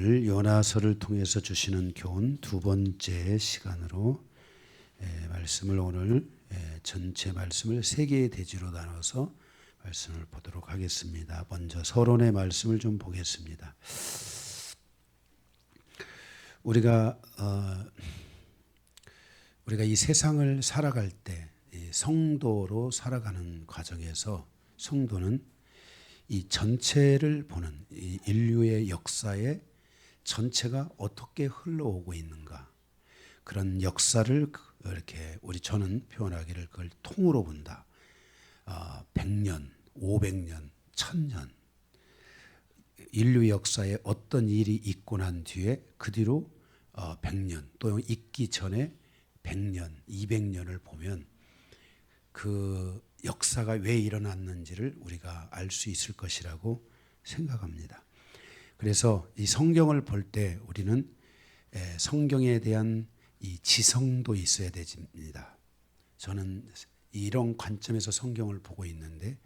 오늘 요나서를 통해서 주시는 교훈 두 번째 시간으로 말씀을 오늘 전체 말씀을 세 개의 대지로 나눠서 말씀을 보도록 하겠습니다. 먼저 서론의 말씀을 좀 보겠습니다. 우리가 이 세상을 살아갈 때 성도로 살아가는 과정에서 성도는 이 전체를 보는 이 인류의 역사의 전체가 어떻게 흘러오고 있는가, 그런 역사를 이렇게 저는 표현하기를 그걸 통으로 본다. 100년, 500년, 1000년 인류 역사에 어떤 일이 있고 난 뒤에 그 뒤로 100년 또 있기 전에 100년, 200년을 보면 그 역사가 왜 일어났는지를 우리가 알 수 있을 것이라고 생각합니다. 그래서 이 성경을 볼 때 우리는 성경에 대한 이 지성도 있어야 됩니다. 저는 이런 관점에서 성경을 보고 있는데,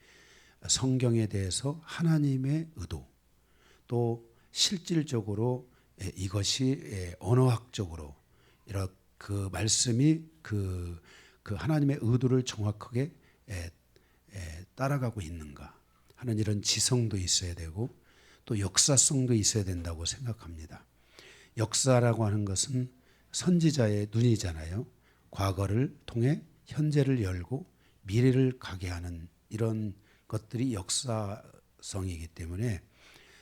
성경에 대해서 하나님의 의도, 또 실질적으로 이것이 언어학적으로 이런 그 말씀이 그 하나님의 의도를 정확하게 따라가고 있는가 하는 이런 지성도 있어야 되고, 또 역사성도 있어야 된다고 생각합니다. 역사라고 하는 것은 선지자의 눈이잖아요. 과거를 통해 현재를 열고 미래를 가게 하는 이런 것들이 역사성이기 때문에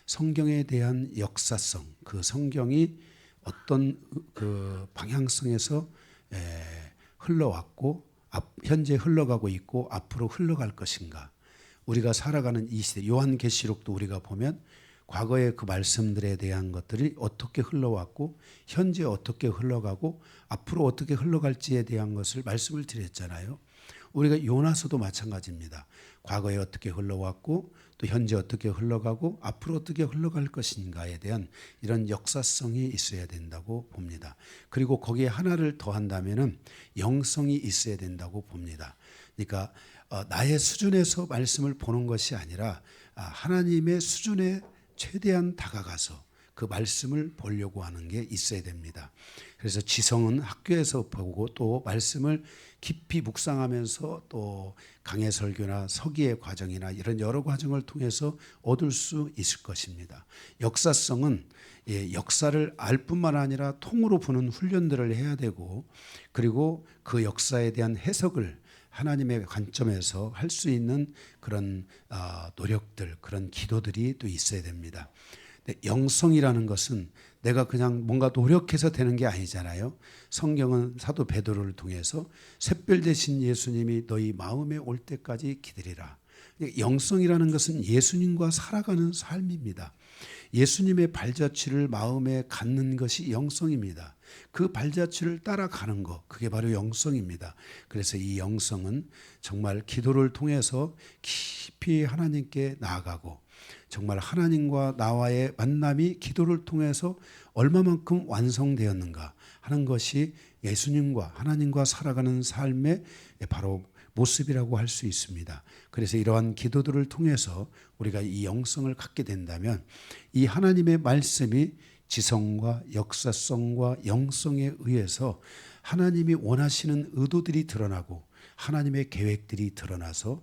성경에 대한 역사성, 그 성경이 어떤 그 방향성에서 흘러왔고 현재 흘러가고 있고 앞으로 흘러갈 것인가, 우리가 살아가는 이 시대, 요한계시록도 우리가 보면 과거의 그 말씀들에 대한 것들이 어떻게 흘러왔고 현재 어떻게 흘러가고 앞으로 어떻게 흘러갈지에 대한 것을 말씀을 드렸잖아요. 우리가 요나서도 마찬가지입니다. 과거에 어떻게 흘러왔고 또 현재 어떻게 흘러가고 앞으로 어떻게 흘러갈 것인가에 대한 이런 역사성이 있어야 된다고 봅니다. 그리고 거기에 하나를 더한다면은 영성이 있어야 된다고 봅니다. 그러니까 나의 수준에서 말씀을 보는 것이 아니라 하나님의 수준에 최대한 다가가서 그 말씀을 보려고 하는 게 있어야 됩니다. 그래서 지성은 학교에서 보고 또 말씀을 깊이 묵상하면서 또 강해 설교나 서기의 과정이나 이런 여러 과정을 통해서 얻을 수 있을 것입니다. 역사성은 역사를 알 뿐만 아니라 통으로 보는 훈련들을 해야 되고, 그리고 그 역사에 대한 해석을 하나님의 관점에서 할 수 있는 그런 노력들, 그런 기도들이 또 있어야 됩니다. 영성이라는 것은 내가 그냥 뭔가 노력해서 되는 게 아니잖아요. 성경은 사도 베드로를 통해서 샛별 되신 예수님이 너희 마음에 올 때까지 기다리라. 영성이라는 것은 예수님과 살아가는 삶입니다. 예수님의 발자취를 마음에 갖는 것이 영성입니다. 그 발자취를 따라가는 것, 그게 바로 영성입니다. 그래서 이 영성은 정말 기도를 통해서 깊이 하나님께 나아가고, 정말 하나님과 나와의 만남이 기도를 통해서 얼마만큼 완성되었는가 하는 것이 예수님과 하나님과 살아가는 삶의 바로 모습이라고 할 수 있습니다. 그래서 이러한 기도들을 통해서 우리가 이 영성을 갖게 된다면 이 하나님의 말씀이 지성과 역사성과 영성에 의해서 하나님이 원하시는 의도들이 드러나고 하나님의 계획들이 드러나서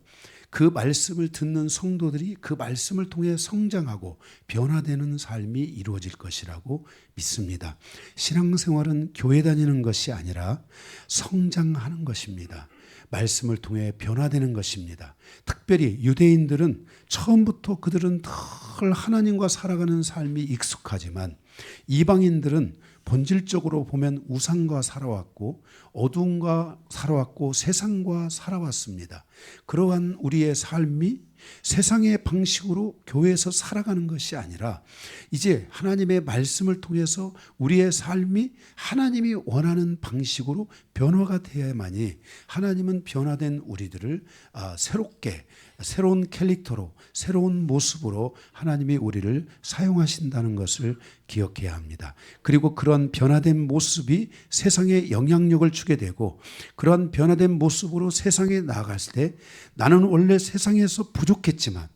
그 말씀을 듣는 성도들이 그 말씀을 통해 성장하고 변화되는 삶이 이루어질 것이라고 믿습니다. 신앙생활은 교회 다니는 것이 아니라 성장하는 것입니다. 말씀을 통해 변화되는 것입니다. 특별히 유대인들은 처음부터 그들은 늘 하나님과 살아가는 삶이 익숙하지만, 이방인들은 본질적으로 보면 우상과 살아왔고 어둠과 살아왔고 세상과 살아왔습니다. 그러한 우리의 삶이 세상의 방식으로 교회에서 살아가는 것이 아니라 이제 하나님의 말씀을 통해서 우리의 삶이 하나님이 원하는 방식으로 변화가 되어야만이 하나님은 변화된 우리들을 새롭게 새로운 캐릭터로 새로운 모습으로 하나님이 우리를 사용하신다는 것을 기억해야 합니다. 그리고 그런 변화된 모습이 세상에 영향력을 주게 되고, 그런 변화된 모습으로 세상에 나아갔을 때 나는 원래 세상에서 부족했지만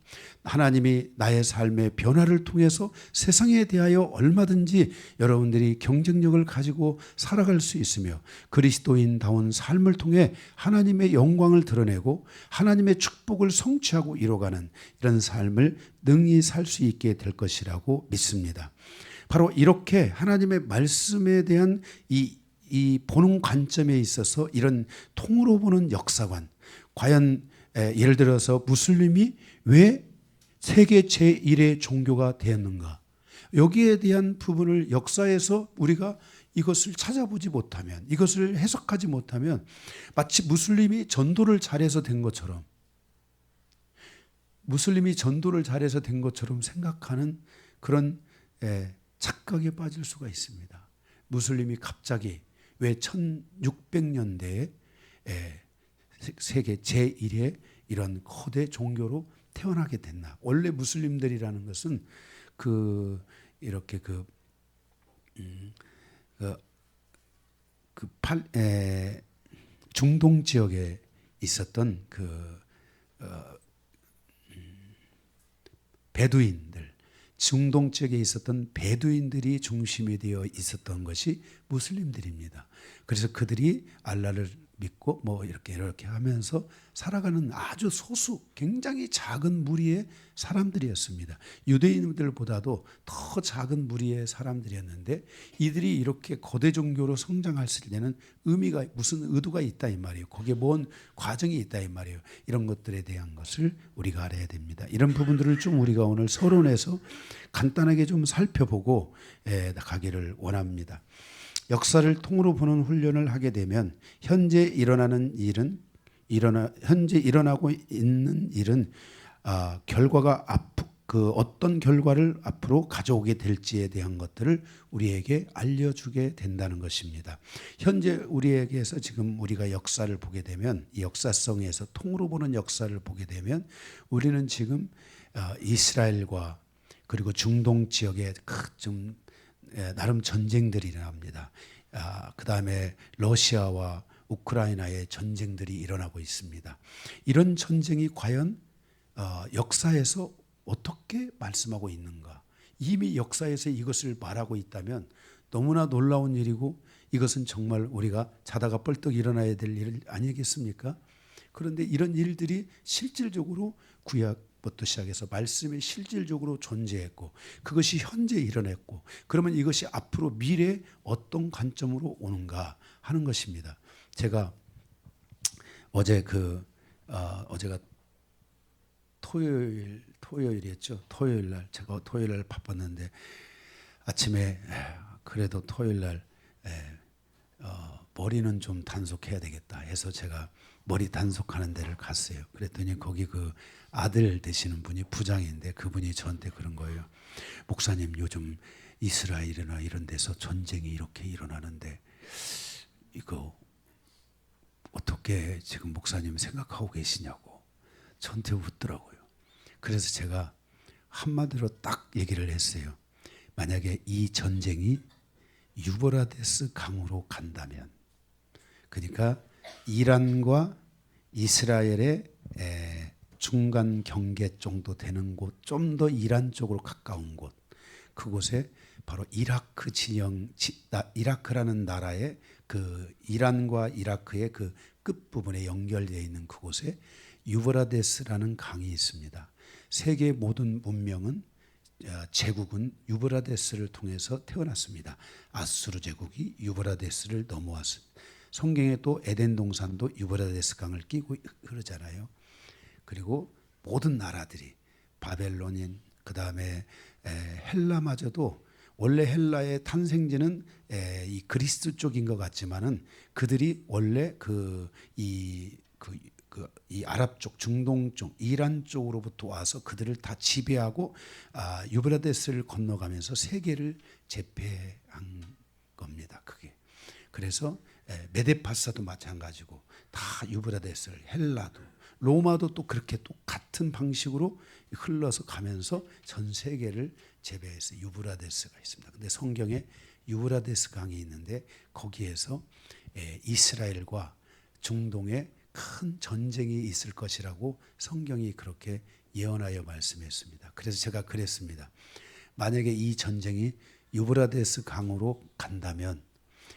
하나님이 나의 삶의 변화를 통해서 세상에 대하여 얼마든지 여러분들이 경쟁력을 가지고 살아갈 수 있으며 그리스도인다운 삶을 통해 하나님의 영광을 드러내고 하나님의 축복을 성취하고 이뤄가는 이런 삶을 능히 살 수 있게 될 것이라고 믿습니다. 바로 이렇게 하나님의 말씀에 대한 이 보는 관점에 있어서 이런 통으로 보는 역사관, 과연 예를 들어서 무슬림이 왜 세계 제1의 종교가 되었는가, 여기에 대한 부분을 역사에서 우리가 이것을 찾아보지 못하면, 이것을 해석하지 못하면 마치 무슬림이 전도를 잘해서 된 것처럼 생각하는 그런 착각에 빠질 수가 있습니다. 무슬림이 갑자기 왜 1600년대에 세계 제1의 이런 거대 종교로 태어나게 됐나? 원래 무슬림들이라는 것은 중동 지역에 있었던 베두인들, 중동 지역에 있었던 베두인들이 중심이 되어 있었던 것이 무슬림들입니다. 그래서 그들이 알라를 믿고 이렇게 하면서 살아가는 아주 소수, 굉장히 작은 무리의 사람들이었습니다. 유대인들보다도 더 작은 무리의 사람들이었는데 이들이 이렇게 거대 종교로 성장했을 때는 무슨 의도가 있다 이 말이에요. 거기에 뭔 과정이 있다 이 말이에요. 이런 것들에 대한 것을 우리가 알아야 됩니다. 이런 부분들을 좀 우리가 오늘 서론에서 간단하게 좀 살펴보고 가기를 원합니다. 역사를 통으로 보는 훈련을 하게 되면 현재 일어나고 있는 일은 결과가 어떤 결과를 앞으로 가져오게 될지에 대한 것들을 우리에게 알려주게 된다는 것입니다. 현재 우리에게서 지금 우리가 역사를 보게 되면, 이 역사성에서 통으로 보는 역사를 보게 되면 우리는 지금 이스라엘과 그리고 중동 지역에 좀 나름 전쟁들이 일어납니다. 그 다음에 러시아와 우크라이나의 전쟁들이 일어나고 있습니다. 이런 전쟁이 과연 역사에서 어떻게 말씀하고 있는가? 이미 역사에서 이것을 말하고 있다면 너무나 놀라운 일이고 이것은 정말 우리가 자다가 벌떡 일어나야 될 일 아니겠습니까? 그런데 이런 일들이 실질적으로 구약부터 시작해서 말씀에 실질적으로 존재했고 그것이 현재 일어났고, 그러면 이것이 앞으로 미래에 어떤 관점으로 오는가 하는 것입니다. 제가 어제가 토요일이었죠. 토요일날 제가 토요일날 바빴는데 아침에 그래도 토요일날 머리는 좀 단속해야 되겠다 해서 제가 머리 단속하는 데를 갔어요. 그랬더니 거기 아들 되시는 분이 부장인데 그분이 저한테 그런 거예요. 목사님, 요즘 이스라엘이나 이런 데서 전쟁이 이렇게 일어나는데 이거 어떻게 지금 목사님 생각하고 계시냐고 저한테 묻더라고요. 그래서 제가 한마디로 딱 얘기를 했어요. 만약에 이 전쟁이 유브라데스 강으로 간다면, 그러니까 이란과 이스라엘의 중간 경계 정도 되는 곳, 좀 더 이란 쪽으로 가까운 곳, 그곳에 바로 이라크라는 나라의 이란과 이라크의 끝부분에 연결되어 있는 그곳에 유브라데스라는 강이 있습니다. 세계 모든 문명은 제국은 유브라데스를 통해서 태어났습니다. 아수르 제국이 유브라데스를 넘어왔습니다. 성경에 또 에덴 동산도 유브라데스 강을 끼고 흐르잖아요. 그리고 모든 나라들이 바벨론인, 그 다음에 헬라마저도 원래 헬라의 탄생지는 이 그리스 쪽인 것 같지만은 그들이 원래 이 아랍 쪽, 중동 쪽, 이란 쪽으로부터 와서 그들을 다 지배하고 유브라데스를 건너가면서 세계를 제패한 겁니다. 그게. 그래서 메데파사도 마찬가지고 다 유브라데스를, 헬라도, 로마도 또 그렇게 똑같은 방식으로 흘러서 가면서 전 세계를 제배해서 유브라데스가 있습니다. 근데 성경에 유브라데스 강이 있는데 거기에서 이스라엘과 중동에 큰 전쟁이 있을 것이라고 성경이 그렇게 예언하여 말씀했습니다. 그래서 제가 그랬습니다. 만약에 이 전쟁이 유브라데스 강으로 간다면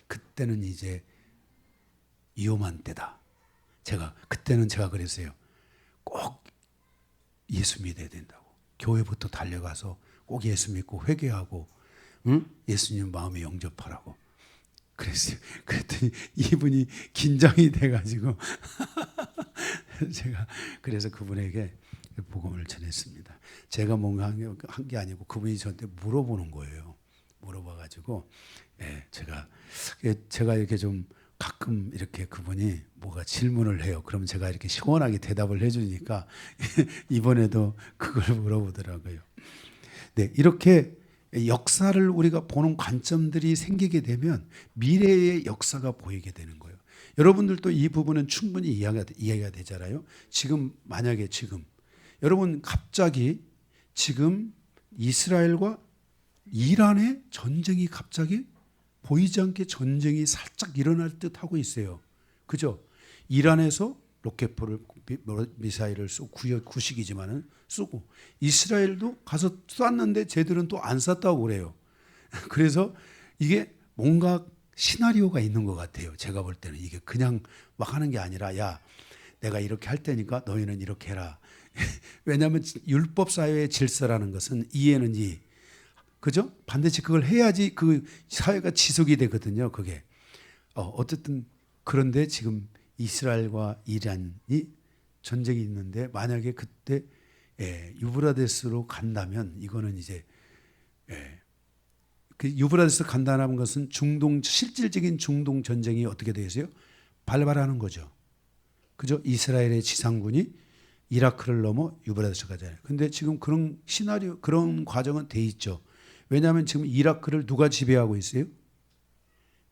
그때는 이제 위험한 때다. 그때는 제가 그랬어요. 꼭 예수 믿어야 된다고. 교회부터 달려가서 꼭 예수 믿고 회개하고, 응? 예수님 마음에 영접하라고 그랬어요. 그랬더니 이분이 긴장이 돼가지고 제가 그래서 그분에게 복음을 전했습니다. 제가 뭔가 한 게 아니고 그분이 저한테 물어보는 거예요. 물어봐가지고 제가 이렇게 좀 가끔 이렇게 그분이 뭐가 질문을 해요. 그럼 제가 이렇게 시원하게 대답을 해주니까 이번에도 그걸 물어보더라고요. 네, 이렇게 역사를 우리가 보는 관점들이 생기게 되면 미래의 역사가 보이게 되는 거예요. 여러분들도 이 부분은 충분히 이해가 되잖아요. 만약에 여러분 갑자기 지금 이스라엘과 이란의 전쟁이 갑자기 보이지 않게 전쟁이 살짝 일어날 듯 하고 있어요. 그죠? 이란에서 로켓포를 미사일을 쏘고 구식이지만은 쏘고 이스라엘도 가서 쐈는데 쟤들은 또 안 쐈다고 그래요. 그래서 이게 뭔가 시나리오가 있는 것 같아요. 제가 볼 때는 이게 그냥 막 하는 게 아니라 야 내가 이렇게 할 테니까 너희는 이렇게 해라. 왜냐하면 율법 사회의 질서라는 것은 이에는 이 그죠? 반드시 그걸 해야지 그 사회가 지속이 되거든요. 그게 어쨌든 그런데 지금 이스라엘과 이란이 전쟁이 있는데 만약에 그때 유브라데스로 간다면 이거는 이제 그 유브라데스 간다는 것은 실질적인 중동 전쟁이 어떻게 되겠어요? 발발하는 거죠. 그죠? 이스라엘의 지상군이 이라크를 넘어 유브라데스 가잖아요. 근데 지금 그런 그런 과정은 돼 있죠. 왜냐하면 지금 이라크를 누가 지배하고 있어요?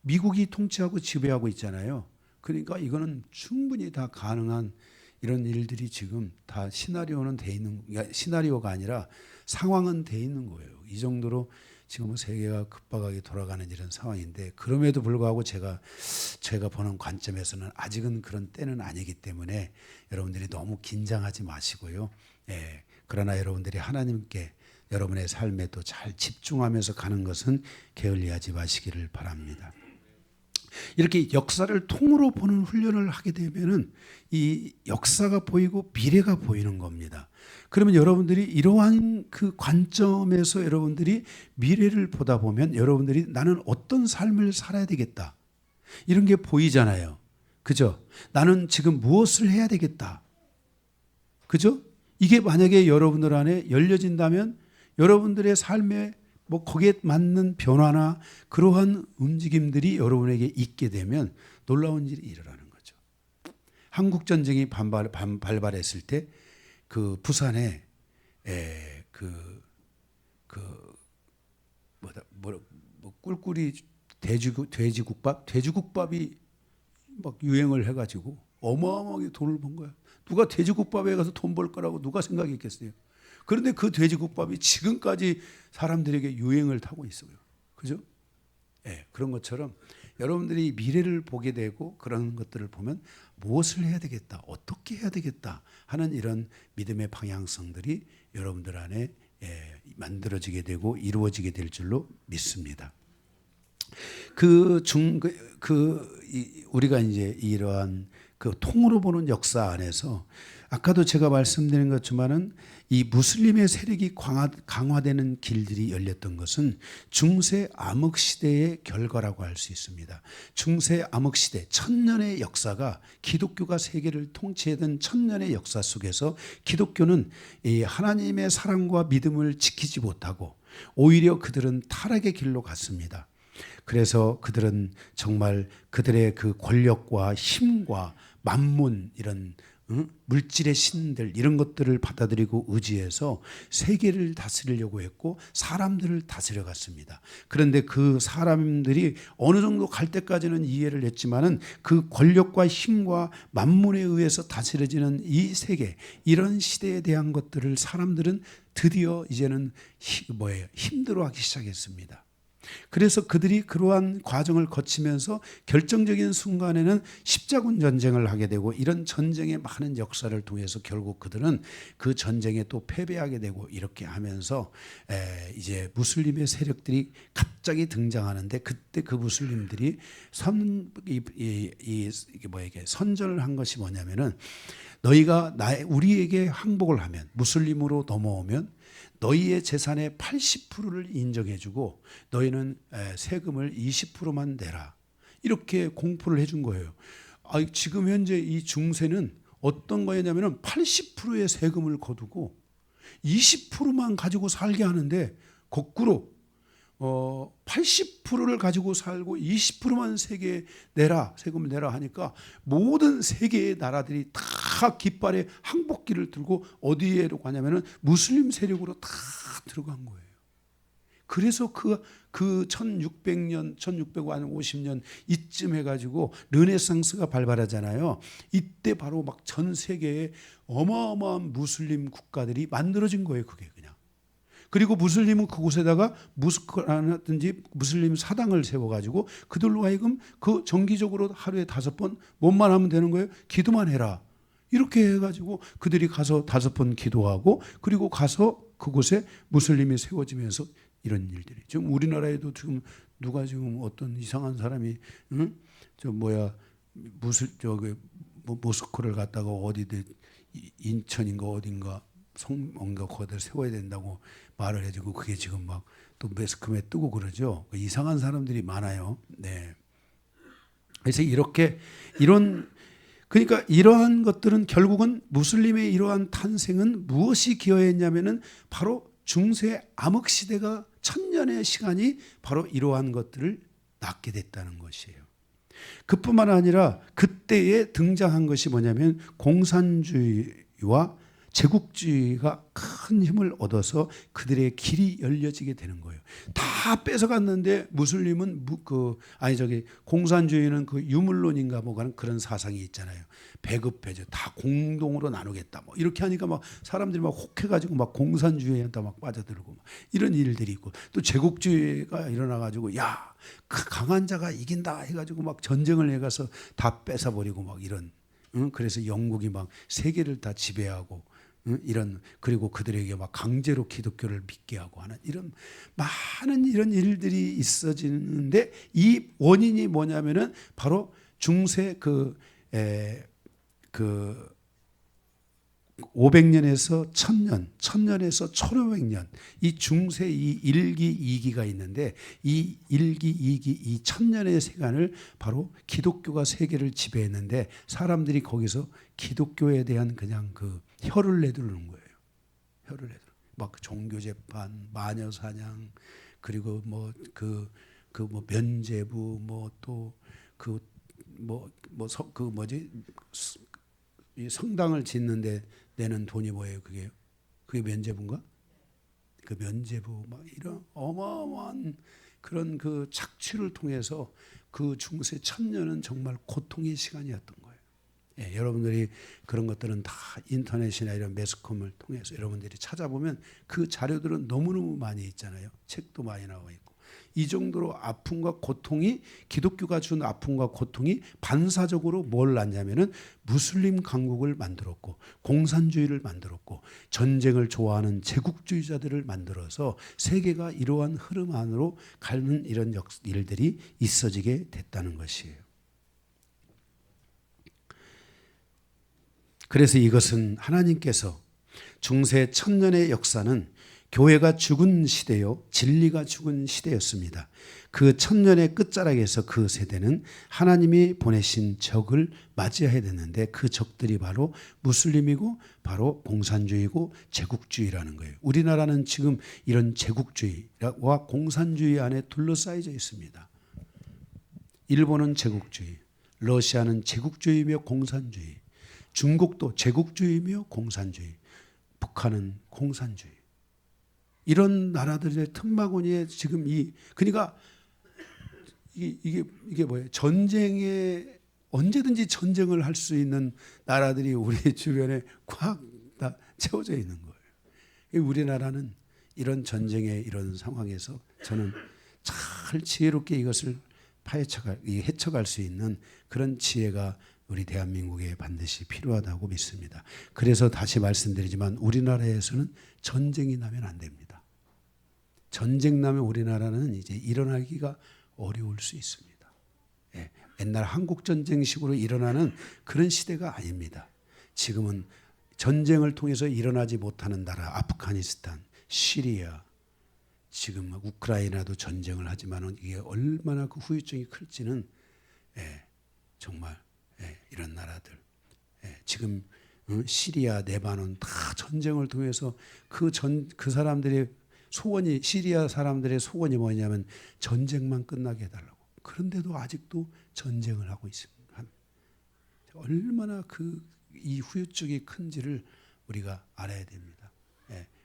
미국이 통치하고 지배하고 있잖아요. 그러니까 이거는 충분히 다 가능한 이런 일들이 지금 다 시나리오는 돼 있는, 그러니까 시나리오가 아니라 상황은 돼 있는 거예요. 이 정도로 지금은 세계가 급박하게 돌아가는 이런 상황인데 그럼에도 불구하고 제가 보는 관점에서는 아직은 그런 때는 아니기 때문에 여러분들이 너무 긴장하지 마시고요. 그러나 여러분들이 하나님께 여러분의 삶에 또 잘 집중하면서 가는 것은 게을리하지 마시기를 바랍니다. 이렇게 역사를 통으로 보는 훈련을 하게 되면은 이 역사가 보이고 미래가 보이는 겁니다. 그러면 여러분들이 이러한 그 관점에서 여러분들이 미래를 보다 보면 여러분들이 나는 어떤 삶을 살아야 되겠다. 이런 게 보이잖아요. 그죠? 나는 지금 무엇을 해야 되겠다. 그죠? 이게 만약에 여러분들 안에 열려진다면 여러분들의 삶에 거기에 맞는 변화나 그러한 움직임들이 여러분에게 있게 되면 놀라운 일이 일어나는 거죠. 한국 전쟁이 발발했을 때 그 부산에 꿀꿀이 돼지국밥이 막 유행을 해가지고 어마어마하게 돈을 번 거야. 누가 돼지국밥에 가서 돈 벌 거라고 누가 생각했겠어요? 그런데 그 돼지국밥이 지금까지 사람들에게 유행을 타고 있어요. 그죠? 그런 것처럼 여러분들이 미래를 보게 되고 그런 것들을 보면 무엇을 해야 되겠다, 어떻게 해야 되겠다 하는 이런 믿음의 방향성들이 여러분들 안에 만들어지게 되고 이루어지게 될 줄로 믿습니다. 우리가 이제 이러한 그 통으로 보는 역사 안에서 아까도 제가 말씀드린 것처럼은 이 무슬림의 세력이 강화되는 길들이 열렸던 것은 중세 암흑 시대의 결과라고 할 수 있습니다. 중세 암흑 시대 1000년의 역사가 기독교가 세계를 통치하던 1000년의 역사 속에서 기독교는 이 하나님의 사랑과 믿음을 지키지 못하고 오히려 그들은 타락의 길로 갔습니다. 그래서 그들은 정말 그들의 그 권력과 힘과 만문 이런 물질의 신들 이런 것들을 받아들이고 의지해서 세계를 다스리려고 했고 사람들을 다스려 갔습니다. 그런데 그 사람들이 어느 정도 갈 때까지는 이해를 했지만은 그 권력과 힘과 만문에 의해서 다스려지는 이 세계 이런 시대에 대한 것들을 사람들은 드디어 이제는 힘들어하기 시작했습니다. 그래서 그들이 그러한 과정을 거치면서 결정적인 순간에는 십자군 전쟁을 하게 되고 이런 전쟁의 많은 역사를 통해서 결국 그들은 그 전쟁에 또 패배하게 되고 이렇게 하면서 이제 무슬림의 세력들이 갑자기 등장하는데 그때 그 무슬림들이 선전을 한 것이 뭐냐면은 너희가 우리에게 항복을 하면 무슬림으로 넘어오면 너희의 재산의 80%를 인정해주고 너희는 세금을 20%만 내라. 이렇게 공포를 해준 거예요. 지금 현재 이 중세는 어떤 거였냐면 80%의 세금을 거두고 20%만 가지고 살게 하는데 거꾸로 80%를 가지고 살고 20%만 세금을 내라 하니까 모든 세계의 나라들이 다 깃발에 항복기를 들고 어디에로 가냐면은 무슬림 세력으로 다 들어간 거예요. 그래서 그 1600년, 1650년 이쯤 해가지고 르네상스가 발발하잖아요. 이때 바로 막 전 세계에 어마어마한 무슬림 국가들이 만들어진 거예요. 그게 그냥. 그리고 무슬림은 그곳에다가 무스크라든지 무슬림 사당을 세워가지고 그들로 하여금 그 정기적으로 하루에 5번 뭔만 하면 되는 거예요. 기도만 해라. 이렇게 해가지고 그들이 가서 5번 기도하고 그리고 가서 그곳에 무슬림이 세워지면서 이런 일들이. 지금 우리나라에도 지금 누가 지금 어떤 이상한 사람이 모스크를 갖다가 어디든 인천인가 어딘가 뭔가 거기다 세워야 된다고 말을 해주고 그게 지금 막 또 매스컴에 뜨고 그러죠. 이상한 사람들이 많아요. 네. 그래서 그러니까 이러한 것들은 결국은 무슬림의 이러한 탄생은 무엇이 기여했냐면은 바로 중세 암흑 시대가 1000년의 시간이 바로 이러한 것들을 낳게 됐다는 것이에요. 그뿐만 아니라 그때에 등장한 것이 뭐냐면 공산주의와 제국주의가 큰 힘을 얻어서 그들의 길이 열려지게 되는 거예요. 다 뺏어갔는데 무슬림은 공산주의는 그 유물론인가 뭐가 그런 사상이 있잖아요. 배급해줘. 다 공동으로 나누겠다. 뭐 이렇게 하니까 막 사람들이 막 혹해가지고 막 공산주의한테 막 빠져들고 막 이런 일들이 있고 또 제국주의가 일어나가지고 그 강한 자가 이긴다 해가지고 막 전쟁을 해가서 다 뺏어버리고 막 이런. 그래서 영국이 막 세계를 다 지배하고 그리고 그들에게 막 강제로 기독교를 믿게 하고 하는 이런 많은 이런 일들이 있어지는데 이 원인이 뭐냐면은 바로 중세 500년에서 1000년, 1000년에서 1500년 이 중세 이 1기, 2기가 있는데 이 1기, 2기, 이 1000년의 세간을 바로 기독교가 세계를 지배했는데 사람들이 거기서 기독교에 대한 그냥 그 혀를 내두르는 거예요. 혀를 내두르. 막 종교 재판, 마녀 사냥, 그리고 면죄부 이 성당을 짓는데 내는 돈이 뭐예요? 그게 면죄부인가? 그 면죄부 막 이런 어마어마한 그런 그 착취를 통해서 그 중세 1000년은 정말 고통의 시간이었던 거예요. 예, 여러분들이 그런 것들은 다 인터넷이나 이런 매스컴을 통해서 여러분들이 찾아보면 그 자료들은 너무너무 많이 있잖아요. 책도 많이 나와 있고. 이 정도로 아픔과 고통이 기독교가 준 아픔과 고통이 반사적으로 뭘 낳냐면은 무슬림 강국을 만들었고 공산주의를 만들었고 전쟁을 좋아하는 제국주의자들을 만들어서 세계가 이러한 흐름 안으로 가는 이런 일들이 있어지게 됐다는 것이에요. 그래서 이것은 하나님께서 중세 1000년의 역사는 교회가 죽은 시대요, 진리가 죽은 시대였습니다. 그 1000년의 끝자락에서 그 세대는 하나님이 보내신 적을 맞이해야 되는데 그 적들이 바로 무슬림이고 바로 공산주의고 제국주의라는 거예요. 우리나라는 지금 이런 제국주의와 공산주의 안에 둘러싸여져 있습니다. 일본은 제국주의, 러시아는 제국주의며 공산주의, 중국도 제국주의며 공산주의, 북한은 공산주의. 이런 나라들의 틈바구니에 지금 그러니까 이게 뭐예요? 전쟁에 언제든지 전쟁을 할 수 있는 나라들이 우리 주변에 꽉 다 채워져 있는 거예요. 우리나라는 이런 전쟁의 이런 상황에서 저는 잘 지혜롭게 이것을 헤쳐갈 수 있는 그런 지혜가 우리 대한민국에 반드시 필요하다고 믿습니다. 그래서 다시 말씀드리지만 우리나라에서는 전쟁이 나면 안 됩니다. 전쟁 나면 우리나라는 이제 일어나기가 어려울 수 있습니다. 예, 옛날 한국 전쟁식으로 일어나는 그런 시대가 아닙니다. 지금은 전쟁을 통해서 일어나지 못하는 나라, 아프가니스탄, 시리아, 지금 우크라이나도 전쟁을 하지만 이게 얼마나 그 후유증이 클지는 정말 이런 나라들 지금 시리아, 레바논 다 전쟁을 통해서 그 사람들의 소원이 시리아 사람들의 소원이 뭐냐면 전쟁만 끝나게 해달라고. 그런데도 아직도 전쟁을 하고 있습니다. 얼마나 이 후유증이 큰지를 우리가 알아야 됩니다.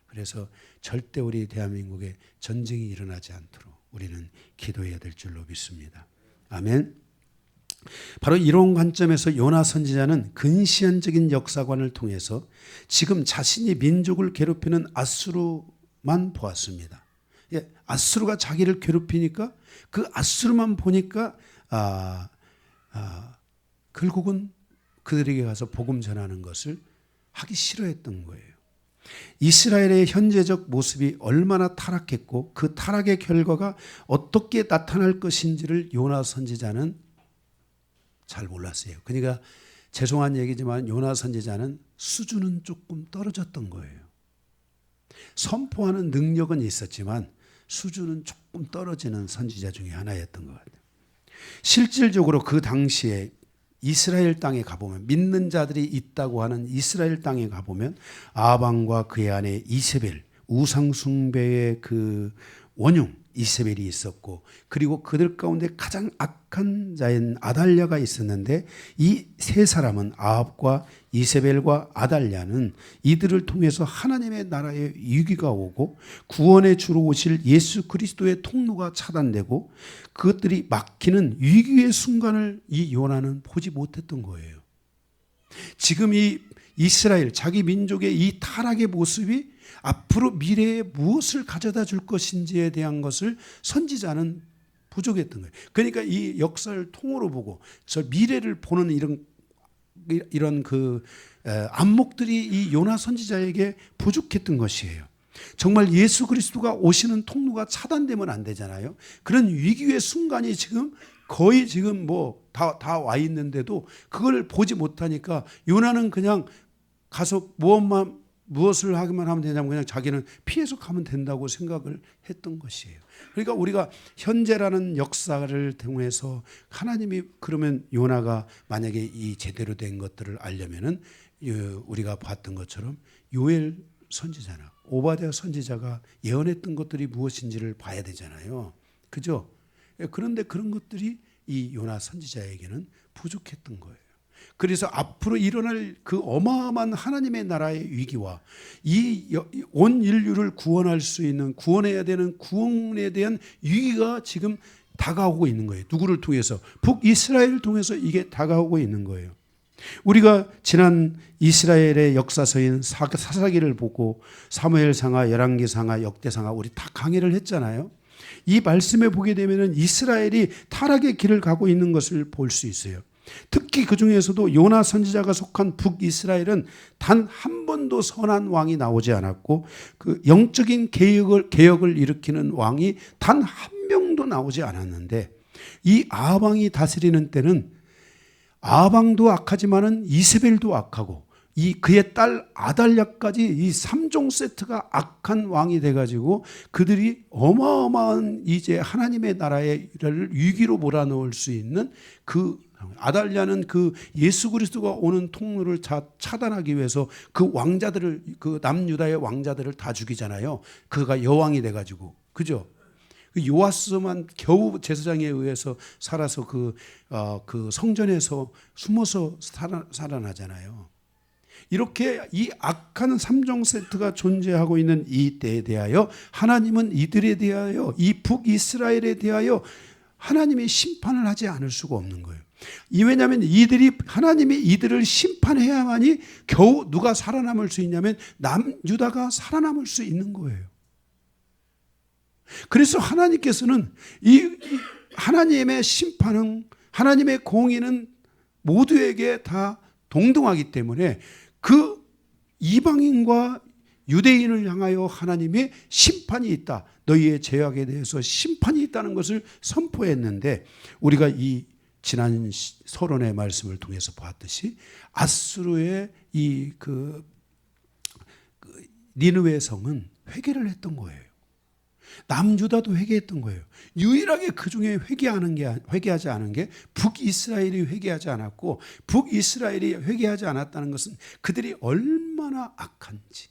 그래서 절대 우리 대한민국에 전쟁이 일어나지 않도록 우리는 기도해야 될 줄로 믿습니다. 아멘. 바로 이런 관점에서 요나 선지자는 근시안적인 역사관을 통해서 지금 자신이 민족을 괴롭히는 아수르만 보았습니다. 아수르가 자기를 괴롭히니까 그 아수르만 보니까 결국은 그들에게 가서 복음 전하는 것을 하기 싫어했던 거예요. 이스라엘의 현재적 모습이 얼마나 타락했고 그 타락의 결과가 어떻게 나타날 것인지를 요나 선지자는 잘 몰랐어요. 그러니까 죄송한 얘기지만 요나 선지자는 수준은 조금 떨어졌던 거예요. 선포하는 능력은 있었지만 수준은 조금 떨어지는 선지자 중에 하나였던 것 같아요. 실질적으로 그 당시에 이스라엘 땅에 가보면 믿는 자들이 있다고 하는 이스라엘 땅에 가보면 아방과 그의 아내 이세벨 우상 숭배의 그 원흉 이세벨이 있었고 그리고 그들 가운데 가장 악한 자인 아달랴가 있었는데 이 세 사람은 아합과 이세벨과 아달랴는 이들을 통해서 하나님의 나라에 위기가 오고 구원의 주로 오실 예수 그리스도의 통로가 차단되고 그것들이 막히는 위기의 순간을 이 요나는 보지 못했던 거예요. 지금 이 이스라엘 자기 민족의 이 타락의 모습이 앞으로 미래에 무엇을 가져다 줄 것인지에 대한 것을 선지자는 부족했던 거예요. 그러니까 이 역사를 통으로 보고 저 미래를 보는 이런 그 안목들이 이 요나 선지자에게 부족했던 것이에요. 정말 예수 그리스도가 오시는 통로가 차단되면 안 되잖아요. 그런 위기의 순간이 지금 거의 지금 뭐 다 와 있는데도 그걸 보지 못하니까 요나는 그냥 가서 무엇을 하기만 하면 되냐면 그냥 자기는 피해서 가면 된다고 생각을 했던 것이에요. 그러니까 우리가 현재라는 역사를 통해서 하나님이 그러면 요나가 만약에 이 제대로 된 것들을 알려면은 우리가 봤던 것처럼 요엘 선지자나 오바댜 선지자가 예언했던 것들이 무엇인지를 봐야 되잖아요. 그죠? 그런데 그런 것들이 이 요나 선지자에게는 부족했던 거예요. 그래서 앞으로 일어날 그 어마어마한 하나님의 나라의 위기와 이 온 인류를 구원할 수 있는 구원해야 되는 구원에 대한 위기가 지금 다가오고 있는 거예요. 누구를 통해서? 북이스라엘을 통해서 이게 다가오고 있는 거예요. 우리가 지난 이스라엘의 역사서인 사사기를 보고 사무엘상하, 열왕기상하, 역대상하 우리 다 강의를 했잖아요. 이 말씀에 보게 되면 이스라엘이 타락의 길을 가고 있는 것을 볼 수 있어요. 특히 그 중에서도 요나 선지자가 속한 북이스라엘은 단 한 번도 선한 왕이 나오지 않았고 그 영적인 개혁을 일으키는 왕이 단 한 명도 나오지 않았는데 이 아방이 다스리는 때는 아방도 악하지만은 이세벨도 악하고 이 그의 딸 아달랴까지 이 3종 세트가 악한 왕이 돼가지고 그들이 어마어마한 이제 하나님의 나라의 위기로 몰아넣을 수 있는 그 아달랴는 그 예수 그리스도가 오는 통로를 차단하기 위해서 그 왕자들을 그 남유다의 왕자들을 다 죽이잖아요. 그가 여왕이 돼가지고 그죠? 그 요아스만 겨우 제사장에 의해서 살아서 그 성전에서 숨어서 살아나잖아요. 이렇게 이 악한 3종 세트가 존재하고 있는 이 때에 대하여 하나님은 이들에 대하여 이 북이스라엘에 대하여 하나님이 심판을 하지 않을 수가 없는 거예요. 왜냐하면 하나님이 이들을 심판해야만이 겨우 누가 살아남을 수 있냐면 남유다가 살아남을 수 있는 거예요. 그래서 하나님께서는 이 하나님의 심판은, 하나님의 공의는 모두에게 다 동등하기 때문에 그 이방인과 유대인을 향하여 하나님의 심판이 있다. 너희의 죄악에 대해서 심판이 있다는 것을 선포했는데, 우리가 이 지난 서론의 말씀을 통해서 봤듯이 아수르의 니느웨 성은 회개를 했던 거예요. 남유다도 회개했던 거예요. 유일하게 그 중에 회개하지 않은 게 북이스라엘이 회개하지 않았고, 북이스라엘이 회개하지 않았다는 것은 그들이 얼마나 악한지,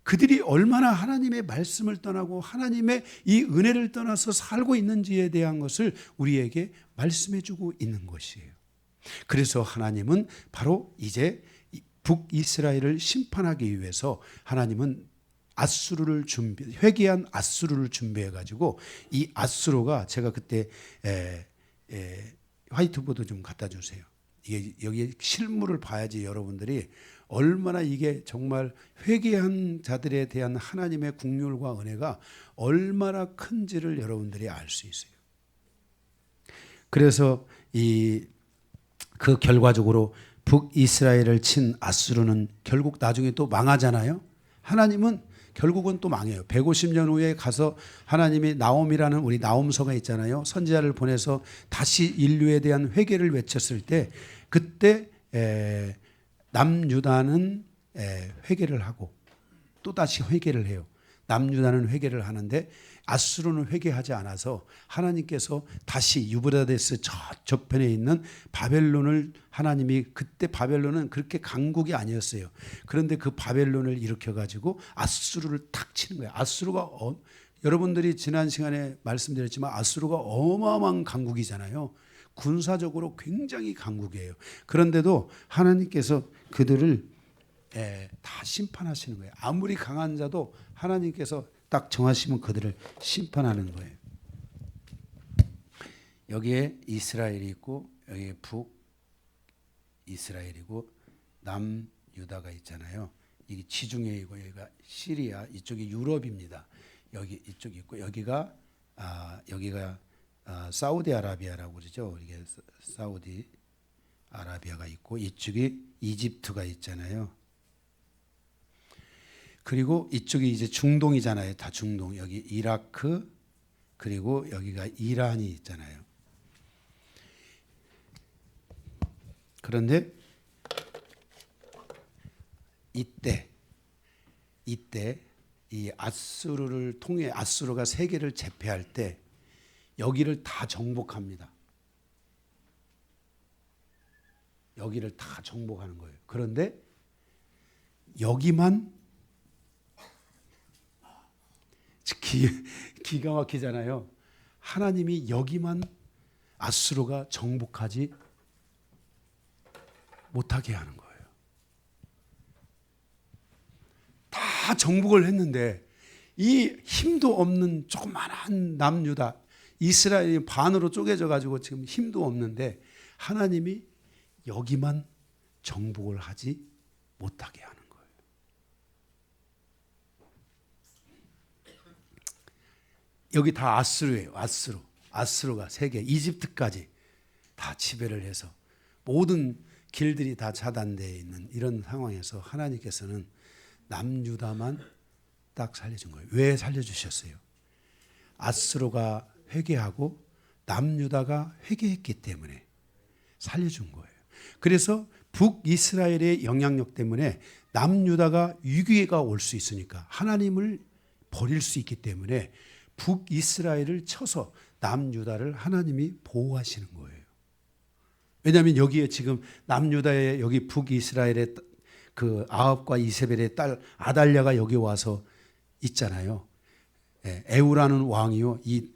그들이 얼마나 하나님의 말씀을 떠나고 하나님의 이 은혜를 떠나서 살고 있는지에 대한 것을 우리에게 말씀해 주고 있는 것이에요. 그래서 하나님은 바로 이제 북이스라엘을 심판하기 위해서 하나님은 회개한 아수르를 준비해 가지고, 이 아수르가, 제가 그때 화이트보드 좀 갖다 주세요. 이게 여기 실물을 봐야지 여러분들이 얼마나 이게 정말 회개한 자들에 대한 하나님의 긍휼과 은혜가 얼마나 큰지를 여러분들이 알 수 있어요. 그래서 그 결과적으로 북이스라엘을 친 아수르는 결국 나중에 또 망하잖아요. 하나님은 결국은 또 망해요. 150년 후에 가서 하나님이 나옴이라는 우리 나옴서가 있잖아요. 선지자를 보내서 다시 인류에 대한 회개를 외쳤을 때, 그때 남유다는 회개를 하고 또 다시 회개를 해요. 남유다는 회개를 하는데 아수르는 회개하지 않아서 하나님께서 다시 유브라데스 저편에 있는 바벨론을, 하나님이 그때 바벨론은 그렇게 강국이 아니었어요. 그런데 그 바벨론을 일으켜 가지고 아수르를 탁 치는 거예요. 아수르가 여러분들이 지난 시간에 말씀드렸지만 아수르가 어마어마한 강국이잖아요. 군사적으로 굉장히 강국이에요. 그런데도 하나님께서 그들을 다 심판하시는 거예요. 아무리 강한 자도 하나님께서 딱 정하시면 그들을 심판하는 거예요. 여기에 이스라엘이 있고, 여기에 북이스라엘이고 남유다가 있잖아요. 이게 지중해 이고, 여기가 시리아, 이쪽이 유럽입니다. 여기 이쪽이 있고, 여기가 사우디아라비아라고 그러죠. 이게 사우디아라비아가 있고, 이쪽이 이집트가 있잖아요. 그리고 이쪽이 이제 중동이잖아요. 다 중동. 여기 이라크, 그리고 여기가 이란이 있잖아요. 그런데 이때 이 아수르를 통해 아수르가 세계를 제패할 때 여기를 다 정복합니다. 여기를 다 정복하는 거예요. 그런데 여기만 기가 막히잖아요. 하나님이 여기만 아수르가 정복하지 못하게 하는 거예요. 다 정복을 했는데 이 힘도 없는 조그만한 남유다, 이스라엘이 반으로 쪼개져 가지고 지금 힘도 없는데 하나님이 여기만 정복을 하지 못하게 하는 거예요. 여기 다 아수르예요. 아수르가 세계, 이집트까지 다 지배를 해서 모든 길들이 다 차단되어 있는 이런 상황에서 하나님께서는 남유다만 딱 살려준 거예요. 왜 살려주셨어요? 아수르가 회개하고 남유다가 회개했기 때문에 살려준 거예요. 그래서 북이스라엘의 영향력 때문에 남유다가 위기가 올 수 있으니까, 하나님을 버릴 수 있기 때문에 북이스라엘을 쳐서 남유다를 하나님이 보호하시는 거예요. 왜냐하면 여기에 지금 남유다의 여기 북이스라엘의 그 아합과 이세벨의 딸 아달랴가 여기 와서 있잖아요. 에우라는 왕이요, 이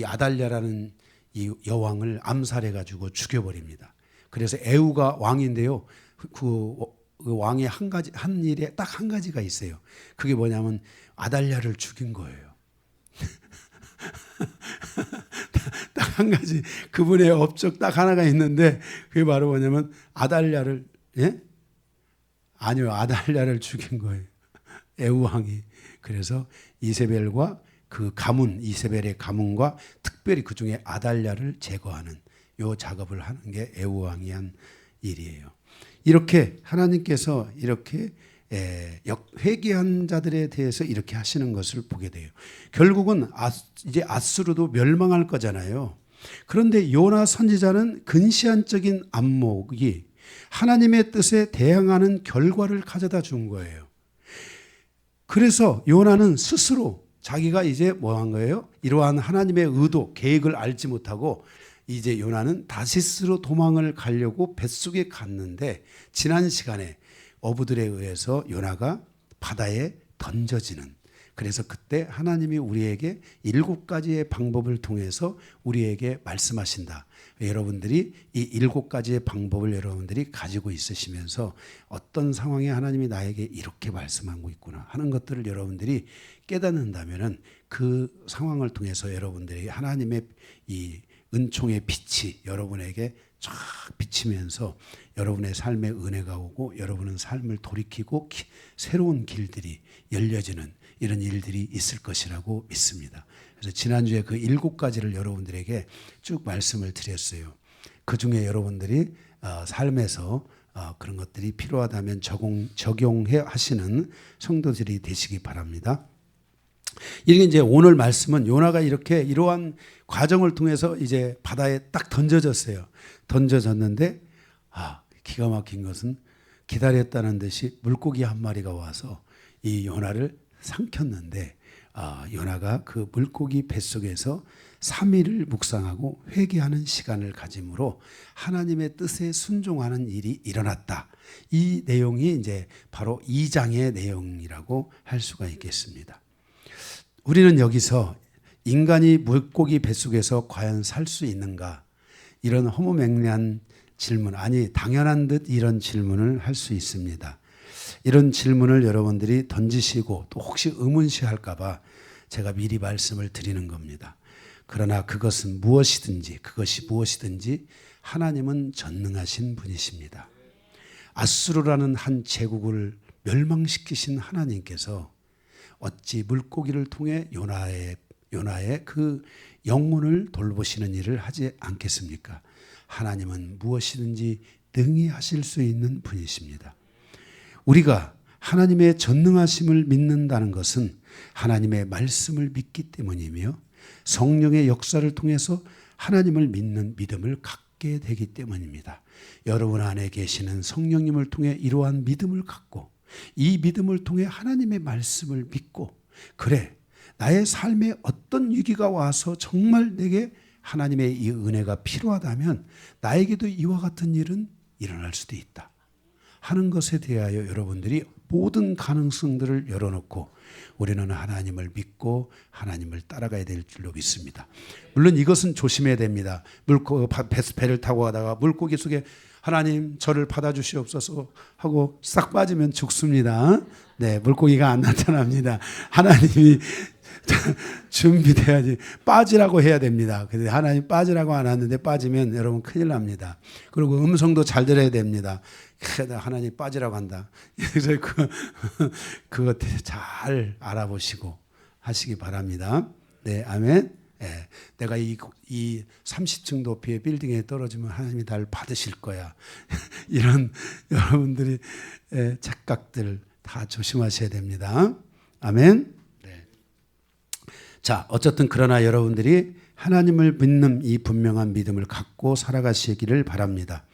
아달랴라는 이 여왕을 암살해 가지고 죽여버립니다. 그래서 에우가 왕인데요. 그 왕의 한 일에 딱 한 가지가 있어요. 그게 뭐냐면 아달랴를 죽인 거예요. 딱 한 가지, 그분의 업적 딱 하나가 있는데 그게 바로 뭐냐면 아달랴를 아달랴를 죽인 거예요. 애우왕이 그래서 이세벨과 그 가문 이세벨의 가문과 특별히 그 중에 아달랴를 제거하는 요 작업을 하는 게 애우왕이 한 일이에요. 이렇게 하나님께서 이렇게 회개한 자들에 대해서 이렇게 하시는 것을 보게 돼요. 결국은 이제 아수르도 멸망할 거잖아요. 그런데 요나 선지자는 근시안적인 안목이 하나님의 뜻에 대항하는 결과를 가져다 준 거예요. 그래서 요나는 스스로 자기가 이제 뭐 한 거예요? 이러한 하나님의 의도, 계획을 알지 못하고 이제 요나는 다시스로 도망을 가려고 뱃속에 갔는데 지난 시간에 어부들에 의해서 요나가 바다에 던져지는, 그래서 그때 하나님이 우리에게 7가지의 방법을 통해서 우리에게 말씀하신다. 여러분들이 이 7가지의 방법을 여러분들이 가지고 있으시면서 어떤 상황에 하나님이 나에게 이렇게 말씀하고 있구나 하는 것들을 여러분들이 깨닫는다면은 그 상황을 통해서 여러분들이 하나님의 이 은총의 빛이 여러분에게 쫙 비치면서 여러분의 삶에 은혜가 오고 여러분은 삶을 돌이키고 새로운 길들이 열려지는 이런 일들이 있을 것이라고 믿습니다. 그래서 지난주에 그 7가지를 여러분들에게 쭉 말씀을 드렸어요. 그 중에 여러분들이 삶에서 그런 것들이 필요하다면 적용해 하시는 성도들이 되시기 바랍니다. 이게 이제 오늘 말씀은 요나가 이렇게 이러한 과정을 통해서 이제 바다에 딱 던져졌어요. 던져졌는데 기가 막힌 것은 기다렸다는 듯이 물고기 한 마리가 와서 이 요나를 삼켰는데 요나가 그 물고기 뱃속에서 3일을 묵상하고 회개하는 시간을 가짐으로 하나님의 뜻에 순종하는 일이 일어났다. 이 내용이 이제 바로 2장의 내용이라고 할 수가 있겠습니다. 우리는 여기서 인간이 물고기 뱃속에서 과연 살 수 있는가? 이런 허무맹랑한 질문, 아니 당연한 듯 이런 질문을 할 수 있습니다. 이런 질문을 여러분들이 던지시고 또 혹시 의문시할까 봐 제가 미리 말씀을 드리는 겁니다. 그러나 그것이 무엇이든지 하나님은 전능하신 분이십니다. 아수르라는 한 제국을 멸망시키신 하나님께서 어찌 물고기를 통해 요나의 그 영혼을 돌보시는 일을 하지 않겠습니까? 하나님은 무엇이든지 능히 하실 수 있는 분이십니다. 우리가 하나님의 전능하심을 믿는다는 것은 하나님의 말씀을 믿기 때문이며 성령의 역사를 통해서 하나님을 믿는 믿음을 갖게 되기 때문입니다. 여러분 안에 계시는 성령님을 통해 이러한 믿음을 갖고 이 믿음을 통해 하나님의 말씀을 믿고, 그래 나의 삶에 어떤 위기가 와서 정말 내게 하나님의 이 은혜가 필요하다면 나에게도 이와 같은 일은 일어날 수도 있다 하는 것에 대하여 여러분들이 모든 가능성들을 열어놓고 우리는 하나님을 믿고 하나님을 따라가야 될 줄로 믿습니다. 물론 이것은 조심해야 됩니다. 배를 타고 가다가 물고기 속에 하나님 저를 받아주시옵소서 하고 싹 빠지면 죽습니다. 네, 물고기가 안 나타납니다. 하나님이 준비돼야지 빠지라고 해야 됩니다. 근데 하나님 빠지라고 안 하는데 빠지면 여러분 큰일 납니다. 그리고 음성도 잘 들어야 됩니다. 하나님 빠지라고 한다. 그래서 그거 잘 알아보시고 하시기 바랍니다. 네, 아멘. 네, 내가 이 30층 높이의 빌딩에 떨어지면 하나님이 나를 받으실 거야. 이런 여러분들이 착각들 다 조심하셔야 됩니다. 아멘. 네. 자, 어쨌든 그러나 여러분들이 하나님을 믿는 이 분명한 믿음을 갖고 살아가시기를 바랍니다.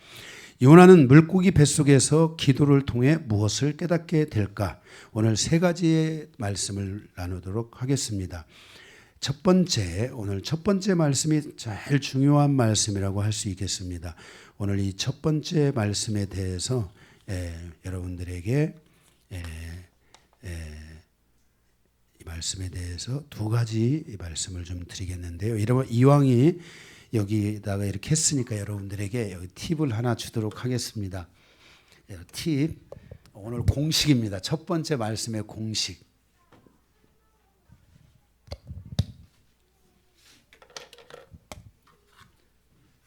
요나는 물고기 뱃속에서 기도를 통해 무엇을 깨닫게 될까? 오늘 3가지의 말씀을 나누도록 하겠습니다. 오늘 첫 번째 말씀이 제일 중요한 말씀이라고 할 수 있겠습니다. 오늘 이 첫 번째 말씀에 대해서 여러분들에게 이 말씀에 대해서 2가지 말씀을 좀 드리겠는데요. 이왕이 여기다가 이렇게 했으니까 여러분들에게 여기 팁을 하나 주도록 하겠습니다. 팁, 오늘 공식입니다. 첫 번째 말씀의 공식.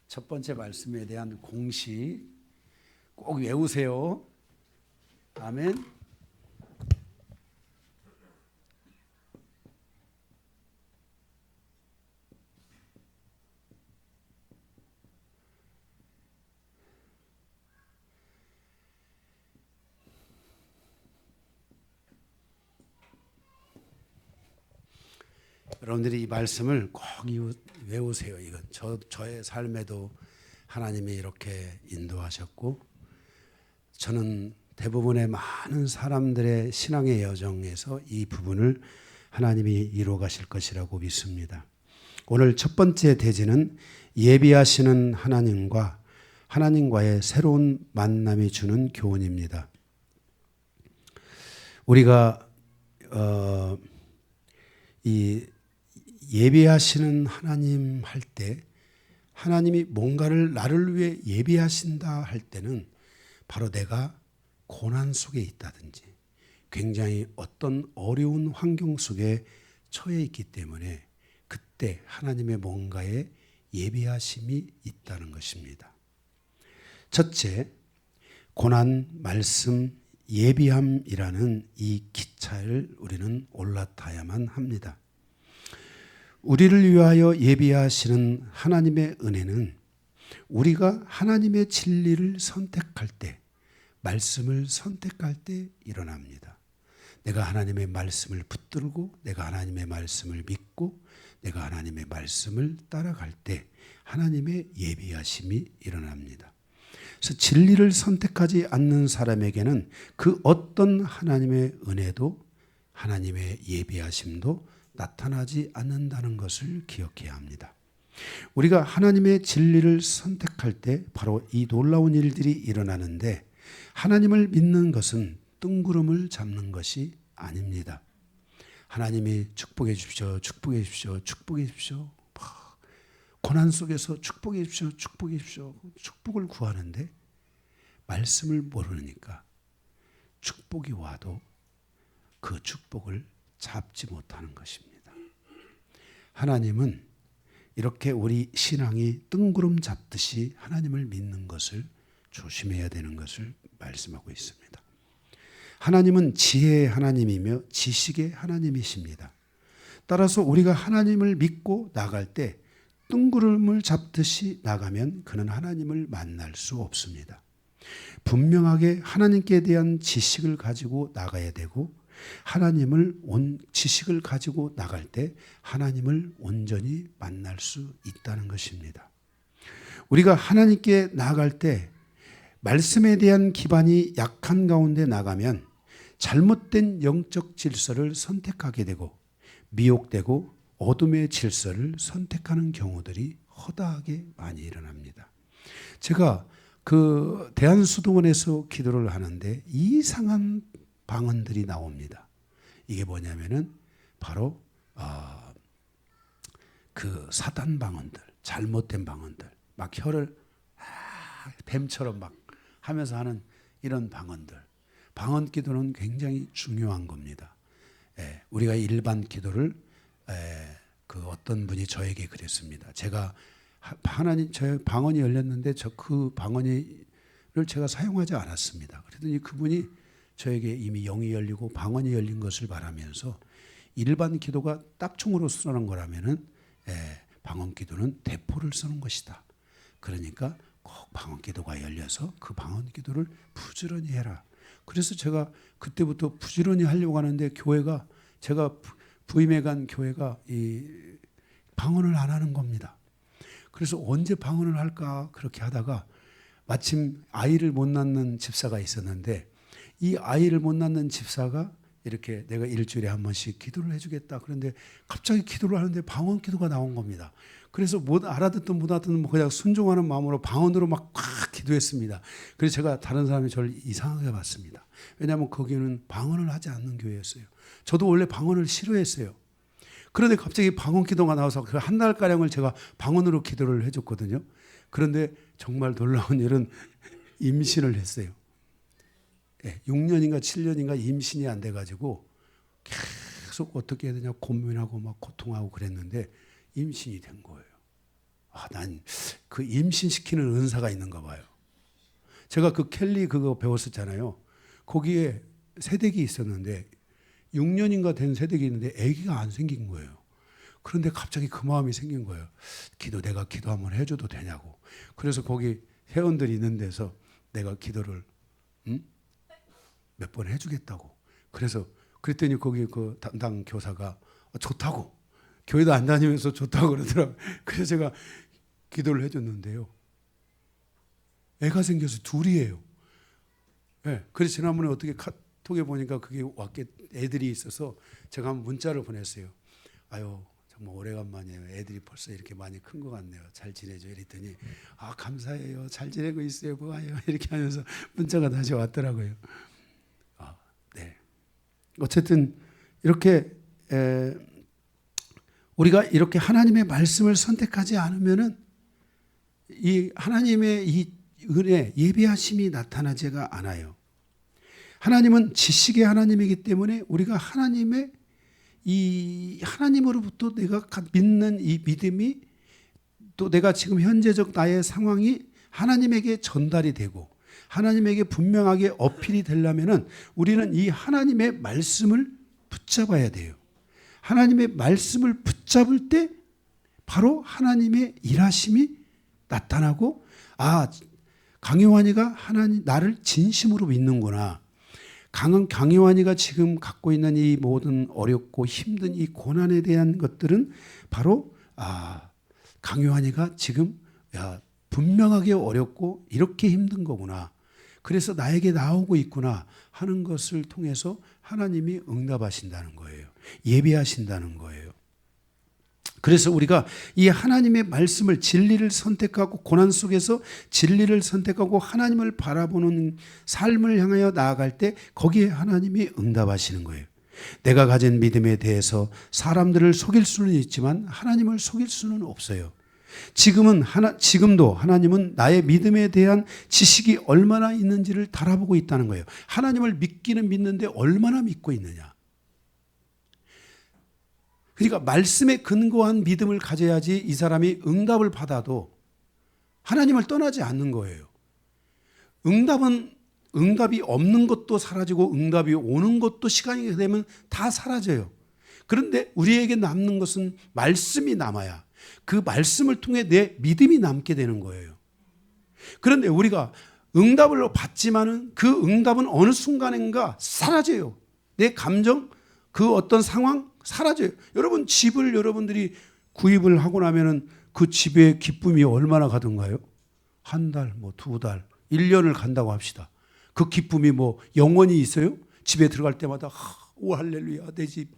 첫 번째 말씀에 대한 공식 꼭 외우세요. 아멘. 여러분들이 이 말씀을 꼭 외우세요. 이건 저의 삶에도 하나님이 이렇게 인도하셨고, 저는 대부분의 많은 사람들의 신앙의 여정에서 이 부분을 하나님이 이루어 가실 것이라고 믿습니다. 오늘 첫 번째 대지는 예비하시는 하나님과 하나님과의 새로운 만남이 주는 교훈입니다. 우리가 이 예비하시는 하나님 할 때, 하나님이 뭔가를 나를 위해 예비하신다 할 때는 바로 내가 고난 속에 있다든지 굉장히 어떤 어려운 환경 속에 처해 있기 때문에 그때 하나님의 뭔가에 예비하심이 있다는 것입니다. 첫째, 고난, 말씀, 예비함이라는 이 기차를 우리는 올라타야만 합니다. 우리를 위하여 예비하시는 하나님의 은혜는 우리가 하나님의 진리를 선택할 때, 말씀을 선택할 때 일어납니다. 내가 하나님의 말씀을 붙들고 내가 하나님의 말씀을 믿고 내가 하나님의 말씀을 따라갈 때 하나님의 예비하심이 일어납니다. 그래서 진리를 선택하지 않는 사람에게는 그 어떤 하나님의 은혜도 하나님의 예비하심도 나타나지 않는다는 것을 기억해야 합니다. 우리가 하나님의 진리를 선택할 때 바로 이 놀라운 일들이 일어나는데, 하나님을 믿는 것은 뜬구름을 잡는 것이 아닙니다. 하나님이 축복해 주십시오, 축복해 주십시오, 축복해 주십시오. 고난 속에서 축복해 주십시오, 축복해 주십시오. 축복을 구하는데 말씀을 모르니까 축복이 와도 그 축복을 잡지 못하는 것입니다. 하나님은 이렇게 우리 신앙이 뜬구름 잡듯이 하나님을 믿는 것을 조심해야 되는 것을 말씀하고 있습니다. 하나님은 지혜의 하나님이며 지식의 하나님이십니다. 따라서 우리가 하나님을 믿고 나갈 때 뜬구름을 잡듯이 나가면 그는 하나님을 만날 수 없습니다. 분명하게 하나님께 대한 지식을 가지고 나가야 되고, 하나님을 지식을 가지고 나갈 때 하나님을 온전히 만날 수 있다는 것입니다. 우리가 하나님께 나아갈 때 말씀에 대한 기반이 약한 가운데 나가면 잘못된 영적 질서를 선택하게 되고 미혹되고 어둠의 질서를 선택하는 경우들이 허다하게 많이 일어납니다. 제가 그 대한수도원에서 기도를 하는데 이상한 방언들이 나옵니다. 이게 뭐냐면은 바로 그 사단 방언들, 잘못된 방언들, 막 혀를 뱀처럼 막 하면서 하는 이런 방언들. 방언 기도는 굉장히 중요한 겁니다. 우리가 일반 기도를 그 어떤 분이 저에게 그랬습니다. 제가 하나님 저 방언이 열렸는데 그 방언을 제가 사용하지 않았습니다. 그랬더니 그분이 저에게 이미 영이 열리고 방언이 열린 것을 바라면서 일반 기도가 딱총으로 쓰는 거라면은 방언 기도는 대포를 쓰는 것이다. 그러니까 꼭 방언 기도가 열려서 그 방언 기도를 부지런히 해라. 그래서 제가 그때부터 부지런히 하려고 하는데 교회가 제가 부임해 간 교회가 이 방언을 안 하는 겁니다. 그래서 언제 방언을 할까 그렇게 하다가 마침 아이를 못 낳는 집사가 있었는데 이 아이를 못 낳는 집사가 이렇게 내가 일주일에 한 번씩 기도를 해주겠다. 그런데 갑자기 기도를 하는데 방언 기도가 나온 겁니다. 그래서 못 알아듣든 못 알아듣든 그냥 순종하는 마음으로 방언으로 막 꽉 기도했습니다. 그래서 제가 다른 사람이 저를 이상하게 봤습니다. 왜냐하면 거기는 방언을 하지 않는 교회였어요. 저도 원래 방언을 싫어했어요. 그런데 갑자기 방언 기도가 나와서 그 한 달가량을 제가 방언으로 기도를 해줬거든요. 그런데 정말 놀라운 일은 임신을 했어요. 6년인가 7년인가 임신이 안 돼가지고 계속 어떻게 해야 되냐 고민하고 막 고통하고 그랬는데 임신이 된 거예요. 난 그 임신시키는 은사가 있는가 봐요. 제가 그 켈리 그거 배웠었잖아요. 거기에 새댁이 있었는데 6년인가 된 새댁이 있는데 아기가 안 생긴 거예요. 그런데 갑자기 그 마음이 생긴 거예요. 내가 기도 한번 해줘도 되냐고. 그래서 거기 회원들이 있는 데서 내가 기도를 몇 번 해주겠다고. 그랬더니 거기 그 담당 교사가 좋다고 교회도 안 다니면서 좋다고 그러더라고요. 그래서 제가 기도를 해줬는데요. 애가 생겨서 둘이에요. 네, 그래서 지난번에 어떻게 카톡에 보니까 그게 애들이 있어서 제가 한번 문자를 보냈어요. 아유, 정말 오래간만이에요. 애들이 벌써 이렇게 많이 큰 것 같네요. 잘 지내죠? 이랬더니 아, 감사해요. 잘 지내고 있어요. 뭐예요? 이렇게 하면서 문자가 다시 왔더라고요. 네. 어쨌든 이렇게 우리가 이렇게 하나님의 말씀을 선택하지 않으면은 이 하나님의 이 은혜, 예비하심이 나타나지가 않아요. 하나님은 지식의 하나님이기 때문에 우리가 하나님의 이 하나님으로부터 내가 믿는 이 믿음이 또 내가 지금 현재적 나의 상황이 하나님에게 전달이 되고 하나님에게 분명하게 어필이 되려면은 우리는 이 하나님의 말씀을 붙잡아야 돼요. 하나님의 말씀을 붙잡을 때 바로 하나님의 일하심이 나타나고 아, 강요한이가 하나님 나를 진심으로 믿는구나. 강요한이가 지금 갖고 있는 이 모든 어렵고 힘든 이 고난에 대한 것들은 바로 강요한이가 지금 분명하게 어렵고 이렇게 힘든 거구나. 그래서 나에게 나오고 있구나 하는 것을 통해서 하나님이 응답하신다는 거예요. 예비하신다는 거예요. 그래서 우리가 이 하나님의 말씀을 진리를 선택하고 고난 속에서 진리를 선택하고 하나님을 바라보는 삶을 향하여 나아갈 때 거기에 하나님이 응답하시는 거예요. 내가 가진 믿음에 대해서 사람들을 속일 수는 있지만 하나님을 속일 수는 없어요. 지금도 하나님은 나의 믿음에 대한 지식이 얼마나 있는지를 달아보고 있다는 거예요. 하나님을 믿기는 믿는데 얼마나 믿고 있느냐. 그러니까 말씀에 근거한 믿음을 가져야지 이 사람이 응답을 받아도 하나님을 떠나지 않는 거예요. 응답이 없는 것도 사라지고 응답이 오는 것도 시간이 되면 다 사라져요. 그런데 우리에게 남는 것은 말씀이 남아야 그 말씀을 통해 내 믿음이 남게 되는 거예요. 그런데 우리가 응답을 받지만은 그 응답은 어느 순간인가 사라져요. 내 감정, 그 어떤 상황 사라져요. 여러분 집을 여러분들이 구입을 하고 나면은 그 집의 기쁨이 얼마나 가던가요? 한 달, 두 달, 1년을 간다고 합시다. 그 기쁨이 영원히 있어요? 집에 들어갈 때마다 오 할렐루야 내 집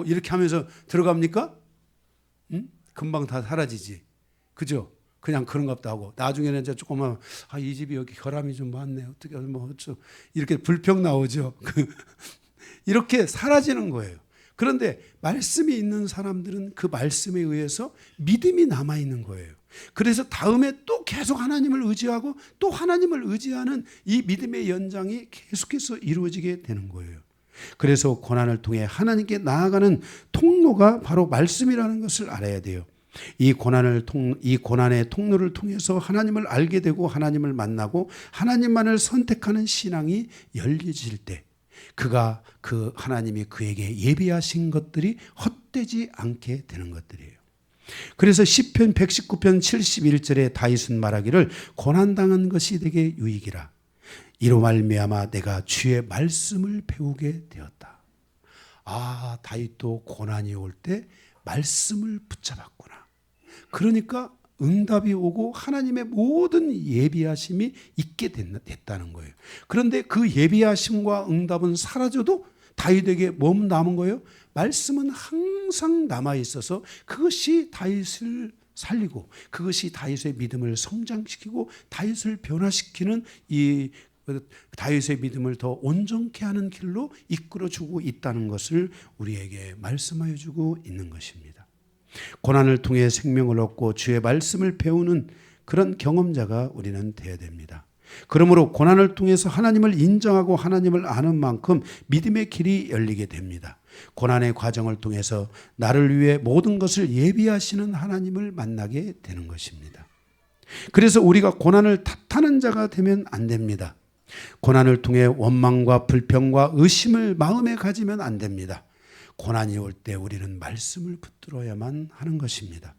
이렇게 하면서 들어갑니까? 응? 금방 다 사라지지. 그죠? 그냥 그런갑다 하고 나중에는 이제 조금만 이 집이 여기 혈압이 좀 많네. 어떻게 이렇게 불평 나오죠. 이렇게 사라지는 거예요. 그런데 말씀이 있는 사람들은 그 말씀에 의해서 믿음이 남아있는 거예요. 그래서 다음에 또 계속 하나님을 의지하고 또 하나님을 의지하는 이 믿음의 연장이 계속해서 이루어지게 되는 거예요. 그래서 고난을 통해 하나님께 나아가는 통로가 바로 말씀이라는 것을 알아야 돼요. 이 고난의 통로를 통해서 하나님을 알게 되고 하나님을 만나고 하나님만을 선택하는 신앙이 열려질 때 그가 하나님이 그에게 예비하신 것들이 헛되지 않게 되는 것들이에요. 그래서 시편 119편 71절에 다윗은 말하기를 고난당한 것이 되게 유익이라. 이로 말미암아 내가 주의 말씀을 배우게 되었다. 다윗도 고난이 올 때 말씀을 붙잡았구나. 그러니까 응답이 오고 하나님의 모든 예비하심이 있게 됐다는 거예요. 그런데 그 예비하심과 응답은 사라져도 다윗에게 뭐 남은 거예요? 말씀은 항상 남아 있어서 그것이 다윗을 살리고 그것이 다윗의 믿음을 성장시키고 다윗을 변화시키는 이 다윗의 믿음을 더 온전케 하는 길로 이끌어주고 있다는 것을 우리에게 말씀하여 주고 있는 것입니다. 고난을 통해 생명을 얻고 주의 말씀을 배우는 그런 경험자가 우리는 되어야 됩니다. 그러므로 고난을 통해서 하나님을 인정하고 하나님을 아는 만큼 믿음의 길이 열리게 됩니다. 고난의 과정을 통해서 나를 위해 모든 것을 예비하시는 하나님을 만나게 되는 것입니다. 그래서 우리가 고난을 탓하는 자가 되면 안 됩니다. 고난을 통해 원망과 불평과 의심을 마음에 가지면 안 됩니다. 고난이 올 때 우리는 말씀을 붙들어야만 하는 것입니다.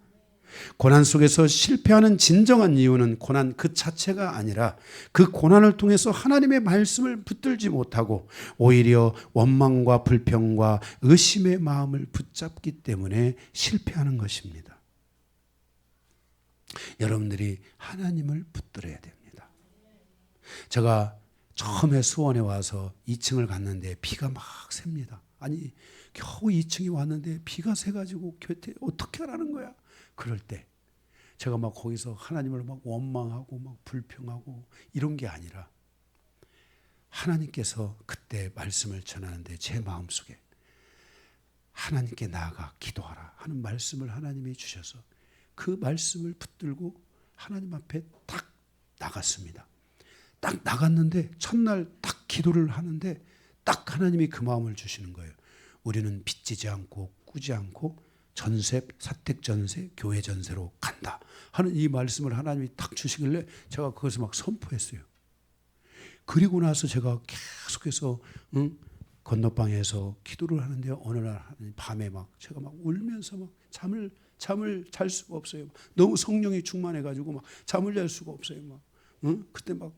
고난 속에서 실패하는 진정한 이유는 고난 그 자체가 아니라 그 고난을 통해서 하나님의 말씀을 붙들지 못하고 오히려 원망과 불평과 의심의 마음을 붙잡기 때문에 실패하는 것입니다. 여러분들이 하나님을 붙들어야 됩니다. 제가 처음에 수원에 와서 2층을 갔는데 비가 막 셉니다. 아니 겨우 2층에 왔는데 비가 새가지고 어떻게 하라는 거야? 그럴 때 제가 막 거기서 하나님을 막 원망하고 막 불평하고 이런 게 아니라 하나님께서 그때 말씀을 전하는데 제 마음속에 하나님께 나아가 기도하라 하는 말씀을 하나님이 주셔서 그 말씀을 붙들고 하나님 앞에 딱 나갔습니다. 딱 나갔는데 첫날 딱 기도를 하는데 딱 하나님이 그 마음을 주시는 거예요. 우리는 빚지지 않고 꾸지 않고 전세, 사택 전세, 교회 전세로 간다 하는 이 말씀을 하나님이 딱 주시길래 제가 그것을 막 선포했어요. 그리고 나서 제가 계속해서 건너방에서 기도를 하는데 어느 날 밤에 막 제가 막 울면서 막 잠을 잘 수가 없어요. 너무 성령이 충만해가지고 막 잠을 잘 수가 없어요. 막 그때 막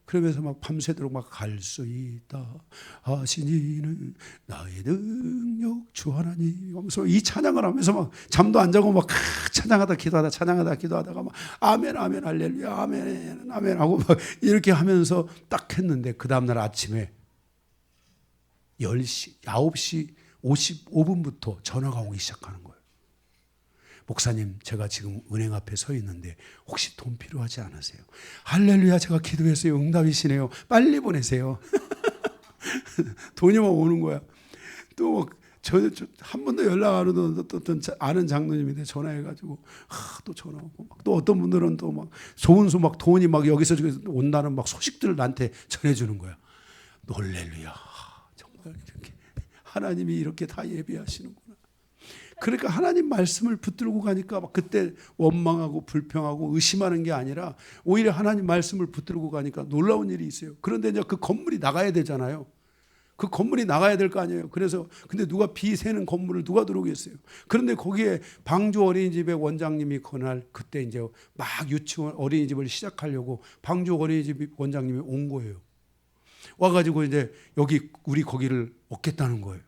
그러면서 막 밤새도록 막 갈 수 있다 하시니는 나의 능력 주 하나님 하면서 이 찬양을 하면서 막 잠도 안 자고 막 찬양하다 기도하다가 막 아멘 아멘 할렐루야 아멘 아멘 하고 막 이렇게 하면서 딱 했는데 그 다음날 아침에 10시 9시 55분부터 전화가 오기 시작하는 거예요. 목사님, 제가 지금 은행 앞에 서 있는데 혹시 돈 필요하지 않으세요? 할렐루야, 제가 기도했어요. 응답이시네요. 빨리 보내세요. 돈이 막 오는 거야. 또 한 번도 연락 안 오던 어떤 아는 장로님인데 전화해가지고 또 전화 오고 또 어떤 분들은 또 막 좋은 막 돈이 막 여기서 온다는 막 소식들을 나한테 전해주는 거야. 할렐루야, 정말 이렇게 하나님이 이렇게 다 예비하시는구나. 그러니까 하나님 말씀을 붙들고 가니까 막 그때 원망하고 불평하고 의심하는 게 아니라 오히려 하나님 말씀을 붙들고 가니까 놀라운 일이 있어요. 그런데 이제 그 건물이 나가야 되잖아요. 그 건물이 나가야 될 거 아니에요. 그래서 근데 누가 비 새는 건물을 누가 들어오겠어요. 그런데 거기에 방주 어린이집의 원장님이 그날 그때 이제 막 유치원 어린이집을 시작하려고 방주 어린이집 원장님이 온 거예요. 와가지고 이제 우리 거기를 얻겠다는 거예요.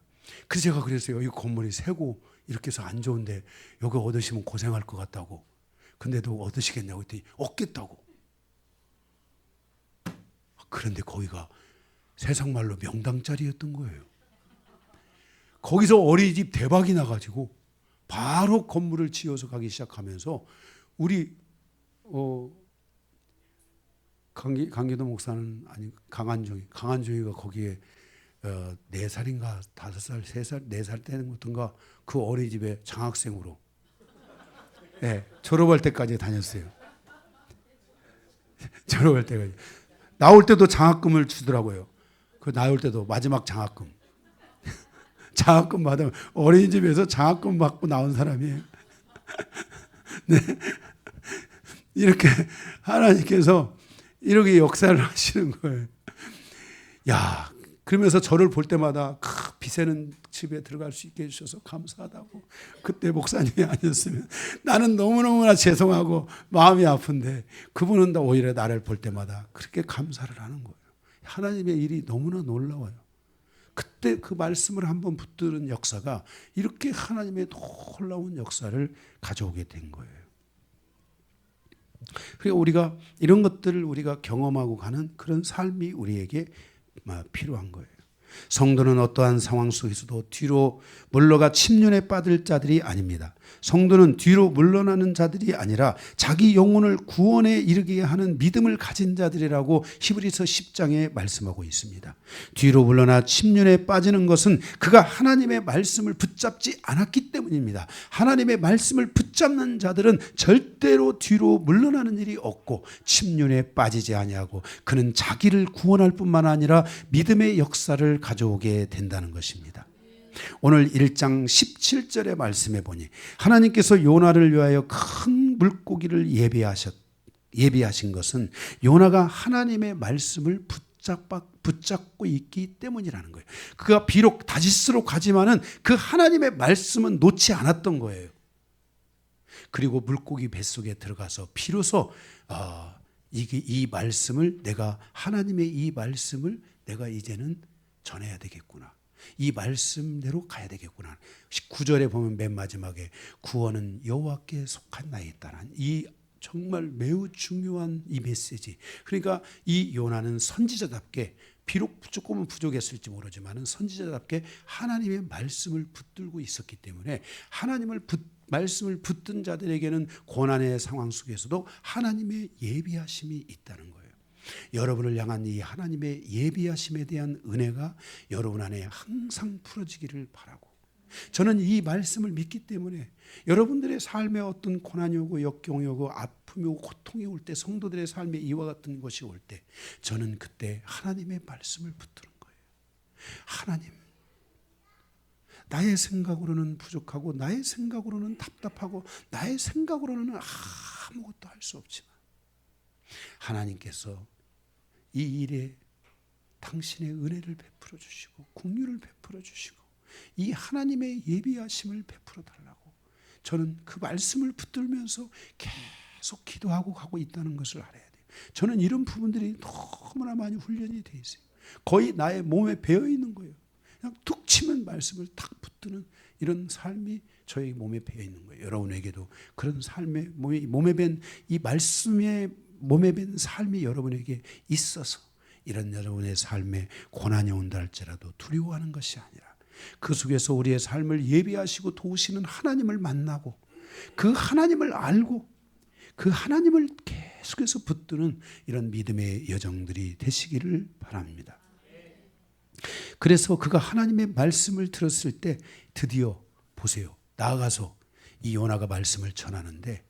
그래서 제가 그랬어요. 이 건물이 새고 이렇게 해서 안 좋은데 여기 얻으시면 고생할 것 같다고. 근데도 얻으시겠냐고 했더니 얻겠다고. 그런데 거기가 세상 말로 명당짜리였던 거예요. 거기서 어린이집 대박이 나가지고 바로 건물을 지어서 가기 시작하면서 우리 강기도 목사는 아니 강한종이가 거기에 4살인가 5살, 3살, 4살 때부터인가 그 어린이집에 장학생으로 네, 졸업할 때까지 다녔어요. 졸업할 때까지. 나올 때도 장학금을 주더라고요. 그 나올 때도 마지막 장학금. 장학금 받으면 어린이집에서 장학금 받고 나온 사람이에요. 네. 이렇게 하나님께서 이렇게 역사를 하시는 거예요. 야, 그러면서 저를 볼 때마다 비새는 집에 들어갈 수 있게 해주셔서 감사하다고. 그때 목사님이 아니었으면 나는 너무너무나 죄송하고 마음이 아픈데 그분은 다 오히려 나를 볼 때마다 그렇게 감사를 하는 거예요. 하나님의 일이 너무나 놀라워요. 그때 그 말씀을 한번 붙드는 역사가 이렇게 하나님의 놀라운 역사를 가져오게 된 거예요. 그러니까 우리가 이런 것들을 우리가 경험하고 가는 그런 삶이 우리에게 필요한 거예요. 성도는 어떠한 상황 속에서도 뒤로 물러가 침륜에 빠질 자들이 아닙니다. 성도는 뒤로 물러나는 자들이 아니라 자기 영혼을 구원에 이르게 하는 믿음을 가진 자들이라고 히브리서 10장에 말씀하고 있습니다. 뒤로 물러나 침륜에 빠지는 것은 그가 하나님의 말씀을 붙잡지 않았기 때문입니다. 하나님의 말씀을 붙잡는 자들은 절대로 뒤로 물러나는 일이 없고 침륜에 빠지지 아니하고 그는 자기를 구원할 뿐만 아니라 믿음의 역사를 가져오게 된다는 것입니다. 오늘 1장 17절의 말씀에 보니 하나님께서 요나를 위하여 큰 물고기를 예비하신 것은 요나가 하나님의 말씀을 붙잡고 있기 때문이라는 거예요. 그가 비록 다시스로 가지만은 그 하나님의 말씀은 놓지 않았던 거예요. 그리고 물고기 뱃속에 들어가서 비로소 이 말씀을 내가 하나님의 이 말씀을 내가 이제는 전해야 되겠구나. 이 말씀대로 가야 되겠구나. 19절에 보면 맨 마지막에 구원은 여호와께 속한 나이다라는 이 정말 매우 중요한 이 메시지. 그러니까 이 요나는 선지자답게 비록 조금은 부족했을지 모르지만 선지자답게 하나님의 말씀을 붙들고 있었기 때문에 말씀을 붙든 자들에게는 고난의 상황 속에서도 하나님의 예비하심이 있다는 거예요. 여러분을 향한 이 하나님의 예비하심에 대한 은혜가 여러분 안에 항상 풀어지기를 바라고, 저는 이 말씀을 믿기 때문에 여러분들의 삶에 어떤 고난이 오고 역경이 오고 아픔이 오고 고통이 올 때, 성도들의 삶에 이와 같은 것이 올 때 저는 그때 하나님의 말씀을 붙드는 거예요. 하나님, 나의 생각으로는 부족하고 나의 생각으로는 답답하고 나의 생각으로는 아무것도 할 수 없지만 하나님께서 이 일에 당신의 은혜를 베풀어 주시고 긍휼을 베풀어 주시고 이 하나님의 예비하심을 베풀어 달라고 저는 그 말씀을 붙들면서 계속 기도하고 가고 있다는 것을 알아야 돼요. 저는 이런 부분들이 너무나 많이 훈련이 돼 있어요. 거의 나의 몸에 배어 있는 거예요. 그냥 툭 치면 말씀을 탁 붙드는 이런 삶이 저희 몸에 배어 있는 거예요. 여러분에게도 그런 삶에 몸에 밴 이 말씀에 몸에 밴 삶이 여러분에게 있어서 이런 여러분의 삶에 고난이 온다 할지라도 두려워하는 것이 아니라 그 속에서 우리의 삶을 예비하시고 도우시는 하나님을 만나고 그 하나님을 알고 그 하나님을 계속해서 붙드는 이런 믿음의 여정들이 되시기를 바랍니다. 그래서 그가 하나님의 말씀을 들었을 때 드디어 보세요. 나아가서 이 요나가 말씀을 전하는데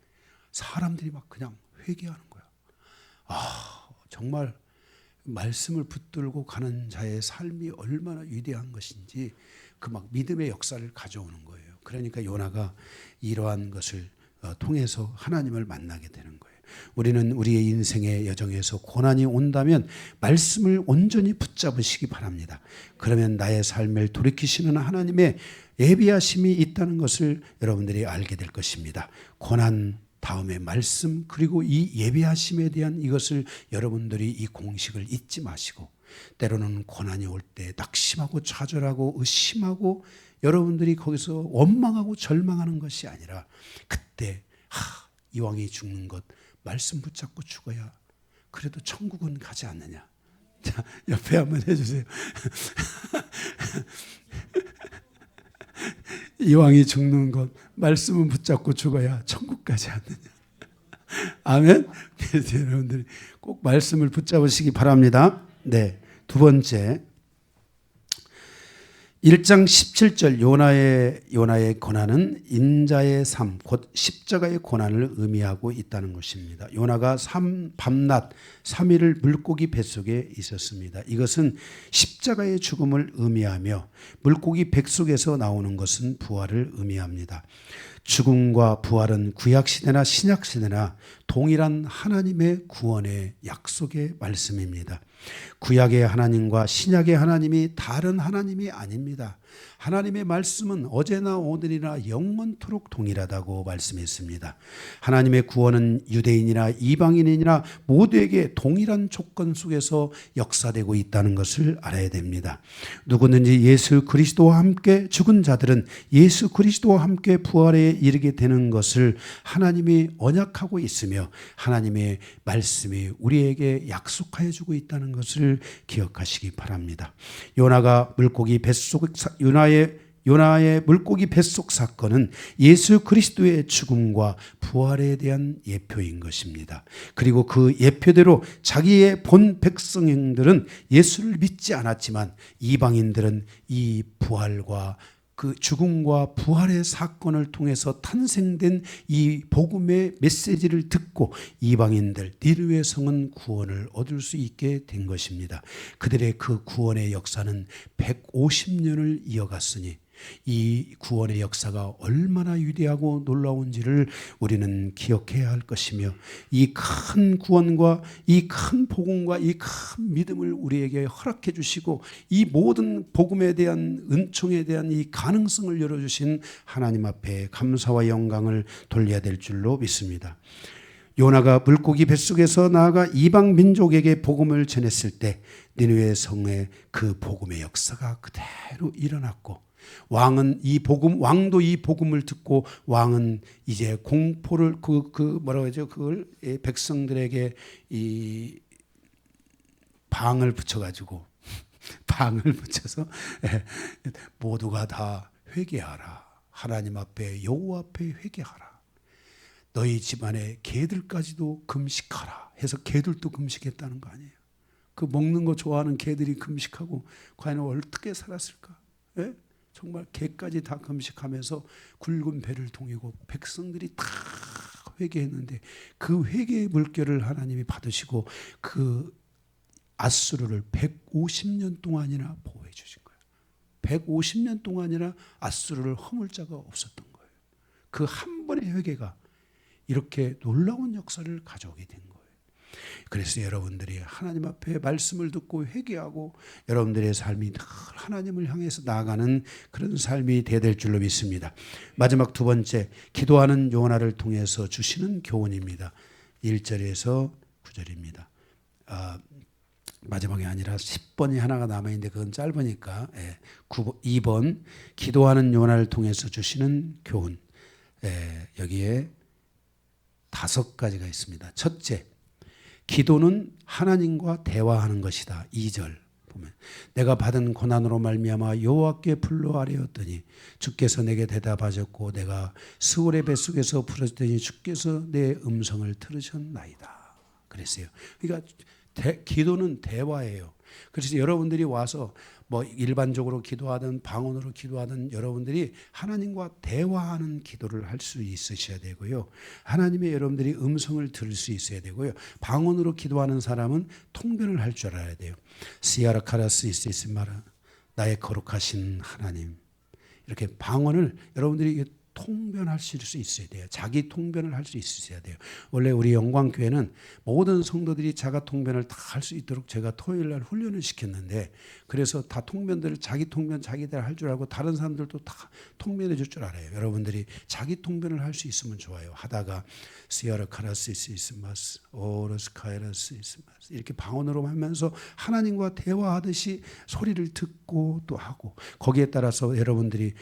사람들이 막 그냥 회개하는 거야. 정말 말씀을 붙들고 가는 자의 삶이 얼마나 위대한 것인지 그 막 믿음의 역사를 가져오는 거예요. 그러니까 요나가 이러한 것을 통해서 하나님을 만나게 되는 거예요. 우리는 우리의 인생의 여정에서 고난이 온다면 말씀을 온전히 붙잡으시기 바랍니다. 그러면 나의 삶을 돌이키시는 하나님의 예비하심이 있다는 것을 여러분들이 알게 될 것입니다. 고난 다음에 말씀, 그리고 이 예비하심에 대한 이것을 여러분들이 이 공식을 잊지 마시고, 때로는 고난이 올 때 낙심하고 좌절하고 의심하고 여러분들이 거기서 원망하고 절망하는 것이 아니라 그때 이왕이 죽는 것 말씀 붙잡고 죽어야 그래도 천국은 가지 않느냐. 자, 옆에 한번 해주세요. 이왕이 죽는 것 말씀은 붙잡고 죽어야 천국 가지 않느냐. 아멘. 그래서 여러분들이 꼭 말씀을 붙잡으시기 바랍니다. 네, 두 번째 1장 17절 요나의 고난은 인자의 삶, 곧 십자가의 고난을 의미하고 있다는 것입니다. 요나가 밤낮 3일을 물고기 뱃속에 있었습니다. 이것은 십자가의 죽음을 의미하며 물고기 뱃속에서 나오는 것은 부활을 의미합니다. 죽음과 부활은 구약시대나 신약시대나 동일한 하나님의 구원의 약속의 말씀입니다. 구약의 하나님과 신약의 하나님이 다른 하나님이 아닙니다. 하나님의 말씀은 어제나 오늘이나 영원토록 동일하다고 말씀했습니다. 하나님의 구원은 유대인이나 이방인이나 모두에게 동일한 조건 속에서 역사되고 있다는 것을 알아야 됩니다. 누구든지 예수 그리스도와 함께 죽은 자들은 예수 그리스도와 함께 부활에 이르게 되는 것을 하나님이 언약하고 있으며 하나님의 말씀이 우리에게 약속하여 주고 있다는 것을 기억하시기 바랍니다. 요나의 물고기 뱃속 사건은 예수 그리스도의 죽음과 부활에 대한 예표인 것입니다. 그리고 그 예표대로 자기의 본 백성들은 예수를 믿지 않았지만 이방인들은 이 부활과 그 죽음과 부활의 사건을 통해서 탄생된 이 복음의 메시지를 듣고 이방인들 니느웨 성은 구원을 얻을 수 있게 된 것입니다. 그들의 그 구원의 역사는 150년을 이어갔으니 이 구원의 역사가 얼마나 위대하고 놀라운지를 우리는 기억해야 할 것이며, 이 큰 구원과 이 큰 복음과 이 큰 믿음을 우리에게 허락해 주시고 이 모든 복음에 대한 은총에 대한 이 가능성을 열어주신 하나님 앞에 감사와 영광을 돌려야 될 줄로 믿습니다. 요나가 물고기 뱃속에서 나아가 이방 민족에게 복음을 전했을 때 니느웨 성에 그 복음의 역사가 그대로 일어났고, 왕도 이 복음을 듣고 왕은 이제 공포를 뭐라고 하죠? 그걸 백성들에게 이 방을 붙여가지고 방을 붙여서 모두가 다 회개하라. 하나님 앞에 여호와 앞에 회개하라. 너희 집안의 개들까지도 금식하라 해서 개들도 금식했다는 거 아니에요. 그 먹는 거 좋아하는 개들이 금식하고 과연 어떻게 살았을까? 예? 정말 개까지 다 금식하면서 굵은 배를 통이고 백성들이 다 회개했는데 그 회개의 물결을 하나님이 받으시고 그 아수르를 150년 동안이나 보호해 주신 거예요. 150년 동안이나 아수르를 허물 자가 없었던 거예요. 그 한 번의 회개가 이렇게 놀라운 역사를 가져오게 된 거예요. 그래서 여러분들이 하나님 앞에 말씀을 듣고 회개하고 여러분들의 삶이 늘 하나님을 향해서 나아가는 그런 삶이 되어야 될 줄로 믿습니다. 마지막 두 번째, 기도하는 요나를 통해서 주시는 교훈입니다. 1절에서 9절입니다. 마지막이 아니라 10번이 하나가 남아있는데 그건 짧으니까 2번, 기도하는 요나를 통해서 주시는 교훈. 여기에 5가지가 있습니다. 첫째, 기도는 하나님과 대화하는 것이다. 2절 보면 내가 받은 고난으로 말미암아 여호와께 불러 아뢰었더니 주께서 내게 대답하셨고 내가 스올의 뱃속에서 부르짖더니 주께서 내 음성을 들으셨나이다. 그랬어요. 그러니까 기도는 대화예요. 그래서 여러분들이 와서 뭐 일반적으로 기도하든 방언으로 기도하든 여러분들이 하나님과 대화하는 기도를 할 수 있으셔야 되고요. 하나님의 여러분들이 음성을 들을 수 있어야 되고요. 방언으로 기도하는 사람은 통변을 할 줄 알아야 돼요. 시아라카라스 이스마라 나의 거룩하신 하나님. 이렇게 방언을 여러분들이 통변하실 수 있어야 돼요. 자기 통변을 할 수 있어야 돼요. 원래 우리 영광교회는 모든 성도들이 자가 통변을 다 할 수 있도록 제가 토요일 날 훈련을 시켰는데, 그래서 다 통변들을 자기 통변 자기들 할 줄 알고 다른 사람들도 다 통변해 줄 줄 알아요. 여러분들이 자기 통변을 할 수 있으면 좋아요. 하다가 시아라카라시스마스 오르스카이라시스마스 이렇게 방언으로 하면서 하나님과 대화하듯이 소리를 듣고 또 하고, 거기에 따라서 여러분들이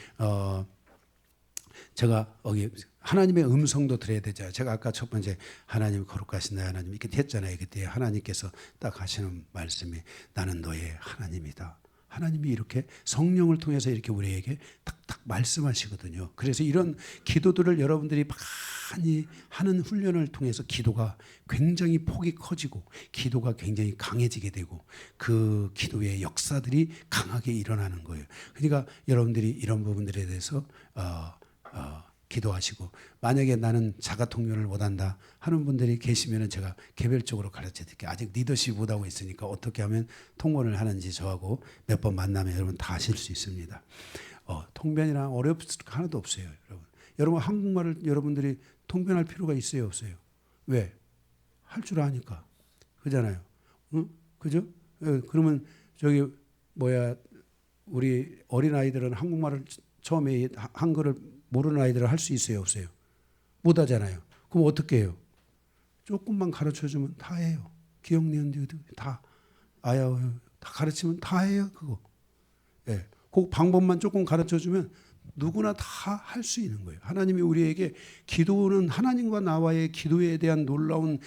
제가 여기 하나님의 음성도 들어야 되잖아요. 제가 아까 첫 번째 하나님 거룩하신 나의 하나님 이렇게 했잖아요. 그때 하나님께서 딱 하시는 말씀이 나는 너의 하나님이다. 하나님이 이렇게 성령을 통해서 이렇게 우리에게 탁탁 말씀하시거든요. 그래서 이런 기도들을 여러분들이 많이 하는 훈련을 통해서 기도가 굉장히 폭이 커지고 기도가 굉장히 강해지게 되고 그 기도의 역사들이 강하게 일어나는 거예요. 그러니까 여러분들이 이런 부분들에 대해서 기도하시고, 만약에 나는 자가 통변을 못한다 하는 분들이 계시면 제가 개별적으로 가르쳐 드릴게요. 아직 리더십 못하고 있으니까 어떻게 하면 통변을 하는지 저하고 몇 번 만나면 여러분 다 아실 수 있습니다. 통변이나 어렵을 하나도 없어요. 여러분 한국말을 여러분들이 통변할 필요가 있어요, 없어요? 왜? 할 줄 아니까. 그잖아요. 응? 그죠? 그러면 저기 우리 어린아이들은 한국말을 처음에 한글을 모르는 아이들은 할 수 있어요, 없어요? 못 하잖아요. 그럼 어떻게 해요? 조금만 가르쳐주면 다 해요. 기억, 니은, 다 아야 다 가르치면 다 해요, 그거. 예, 그 방법만 조금 가르쳐주면 누구나 다 할 수 있는 거예요. 하나님이 우리에게 기도는 하나님과 나와의 기도에 대한 놀라운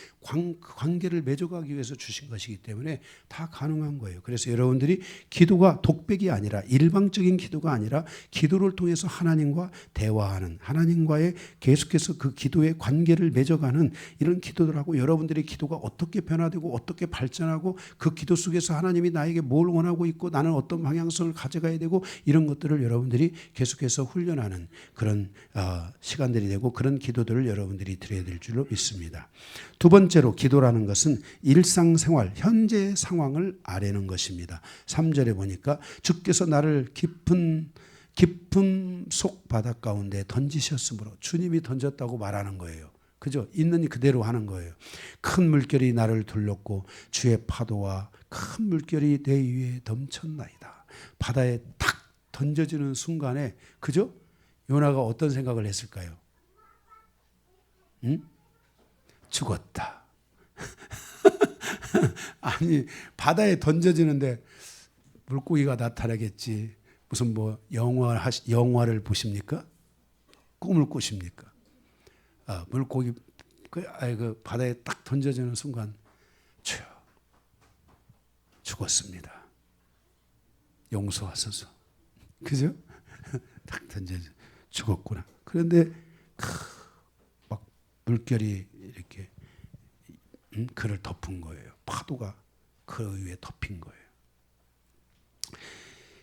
관계를 맺어가기 위해서 주신 것이기 때문에 다 가능한 거예요. 그래서 여러분들이 기도가 독백이 아니라 일방적인 기도가 아니라 기도를 통해서 하나님과 대화하는, 하나님과의 계속해서 그 기도의 관계를 맺어가는 이런 기도들하고, 여러분들의 기도가 어떻게 변화되고 어떻게 발전하고 그 기도 속에서 하나님이 나에게 뭘 원하고 있고 나는 어떤 방향성을 가져가야 되고 이런 것들을 여러분들이 계속해서 훈련하는 그런 시간들이 되고 그런 기도들을 여러분들이 드려야 될 줄로 믿습니다. 두 번째로 기도라는 것은 일상생활, 현재의 상황을 아뢰는 것입니다. 3절에 보니까 주께서 나를 깊은 깊음 속 바다 가운데 던지셨으므로 주님이 던졌다고 말하는 거예요. 그죠? 있는 그대로 하는 거예요. 큰 물결이 나를 둘렀고 주의 파도와 큰 물결이 내 위에 넘쳤나이다. 바다에 탁 던져지는 순간에 그죠? 요나가 어떤 생각을 했을까요? 응? 죽었다. 아니 바다에 던져지는데 물고기가 나타나겠지. 무슨 뭐 영화를 보십니까? 꿈을 꾸십니까? 물고기 그 바다에 딱 던져지는 순간 주여 죽었습니다. 용서하소서. 그죠? 딱 던져져 죽었구나. 그런데 막 물결이 이렇게 그를 덮은 거예요. 파도가 그 위에 덮인 거예요.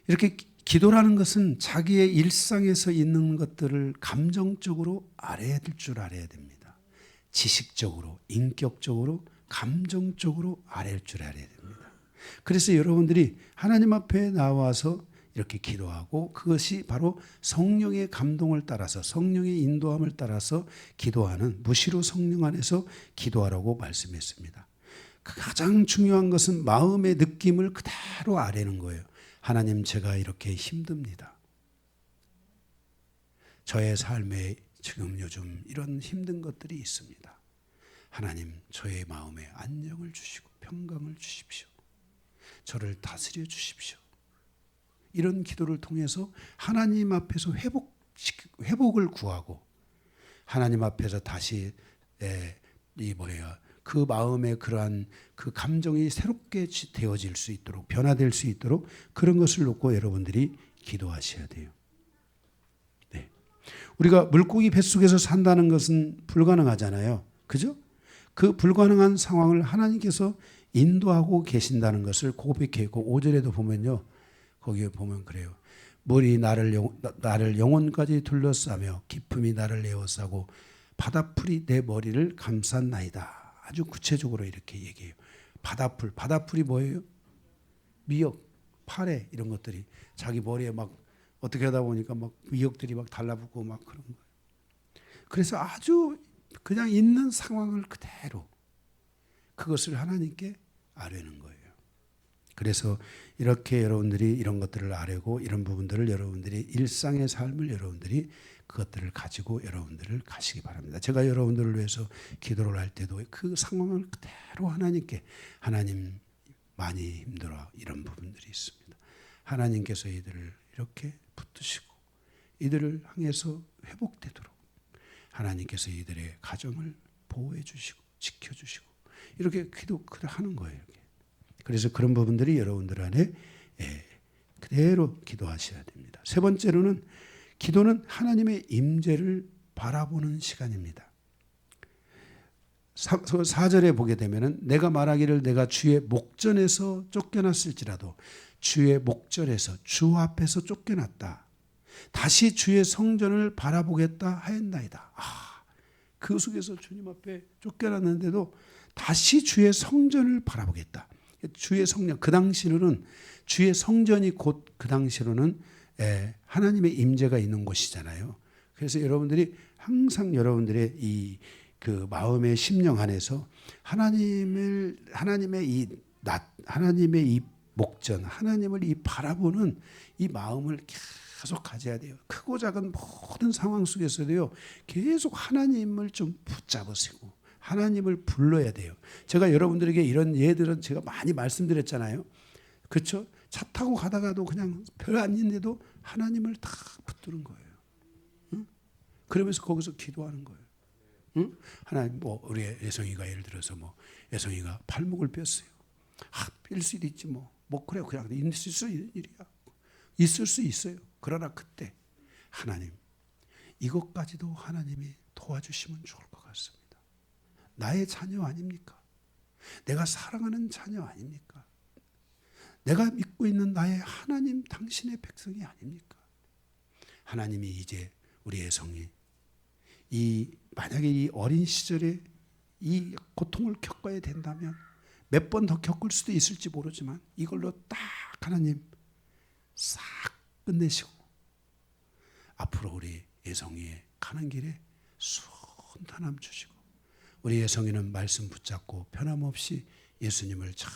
이렇게 기도라는 것은 자기의 일상에서 있는 것들을 감정적으로 알아야 될 줄 알아야 됩니다. 지식적으로, 인격적으로, 감정적으로 알아야 할 줄 알아야 됩니다. 그래서 여러분들이 하나님 앞에 나와서 이렇게 기도하고 그것이 바로 성령의 감동을 따라서 성령의 인도함을 따라서 기도하는 무시로 성령 안에서 기도하라고 말씀했습니다. 가장 중요한 것은 마음의 느낌을 그대로 아뢰는 거예요. 하나님 제가 이렇게 힘듭니다. 저의 삶에 지금 요즘 이런 힘든 것들이 있습니다. 하나님 저의 마음에 안정을 주시고 평강을 주십시오. 저를 다스려 주십시오. 이런 기도를 통해서 하나님 앞에서 회복을 구하고 하나님 앞에서 다시 그 마음의 그러한 그 감정이 새롭게 되어질 수 있도록 변화될 수 있도록 그런 것을 놓고 여러분들이 기도하셔야 돼요. 네. 우리가 물고기 뱃속에서 산다는 것은 불가능하잖아요. 그죠? 그 불가능한 상황을 하나님께서 인도하고 계신다는 것을 고백했고 5절에도 보면요. 거기에 보면 그래요. 물이 나를 영혼까지 둘러싸며 깊음이 나를 에워싸고 바다풀이 내 머리를 감쌌나이다. 아주 구체적으로 이렇게 얘기해요. 바다풀이 뭐예요? 미역, 파래 이런 것들이 자기 머리에 막 어떻게 하다 보니까 막 미역들이 막 달라붙고 막 그런 거예요. 그래서 아주 그냥 있는 상황을 그대로 그것을 하나님께 아뢰는 거예요. 그래서 이렇게 여러분들이 이런 것들을 아뢰고 이런 부분들을 여러분들이 일상의 삶을 여러분들이 그것들을 가지고 여러분들을 가시기 바랍니다. 제가 여러분들을 위해서 기도를 할 때도 그 상황을 그대로 하나님께 하나님 많이 힘들어 이런 부분들이 있습니다. 하나님께서 이들을 이렇게 붙드시고 이들을 향해서 회복되도록 하나님께서 이들의 가정을 보호해 주시고 지켜 주시고 이렇게 기도하는 거예요. 그래서 그런 부분들이 여러분들 안에 그대로 기도하셔야 됩니다. 세 번째로는 기도는 하나님의 임재를 바라보는 시간입니다. 4절에 보게 되면은 내가 말하기를 내가 주의 목전에서 쫓겨났을지라도 주의 목전에서 주 앞에서 쫓겨났다. 다시 주의 성전을 바라보겠다 하였나이다. 그 속에서 주님 앞에 쫓겨났는데도 다시 주의 성전을 바라보겠다. 주의 성전 그 당시로는 주의 성전이 곧 그 당시로는 하나님의 임재가 있는 곳이잖아요. 그래서 여러분들이 항상 여러분들의 이 그 마음의 심령 안에서 하나님의 이 목전 하나님을 이 바라보는 이 마음을 계속 가져야 돼요. 크고 작은 모든 상황 속에서도요. 계속 하나님을 좀 붙잡으시고 하나님을 불러야 돼요. 제가 여러분들에게 이런 예들은 제가 많이 말씀드렸잖아요. 그렇죠? 차 타고 가다가도 그냥 별 아닌데도 하나님을 다 붙드는 거예요. 응? 그러면서 거기서 기도하는 거예요. 응? 하나님 우리 예성이가 예를 들어서 예성이가 발목을 뺐어요. 뺄 수도 있지 그래요. 그냥 있을 수 있는 일이야. 있을 수 있어요. 그러나 그때 하나님 이것까지도 하나님이 도와주시면 좋을 것 같습니다. 나의 자녀 아닙니까? 내가 사랑하는 자녀 아닙니까? 내가 믿고 있는 나의 하나님 당신의 백성이 아닙니까? 하나님이 이제 우리 예성이 만약에 이 어린 시절에 이 고통을 겪어야 된다면 몇 번 더 겪을 수도 있을지 모르지만 이걸로 딱 하나님 싹 끝내시고 앞으로 우리 예성이의 가는 길에 순탄함 주시고 우리 예성이는 말씀 붙잡고 변함없이 예수님을 잘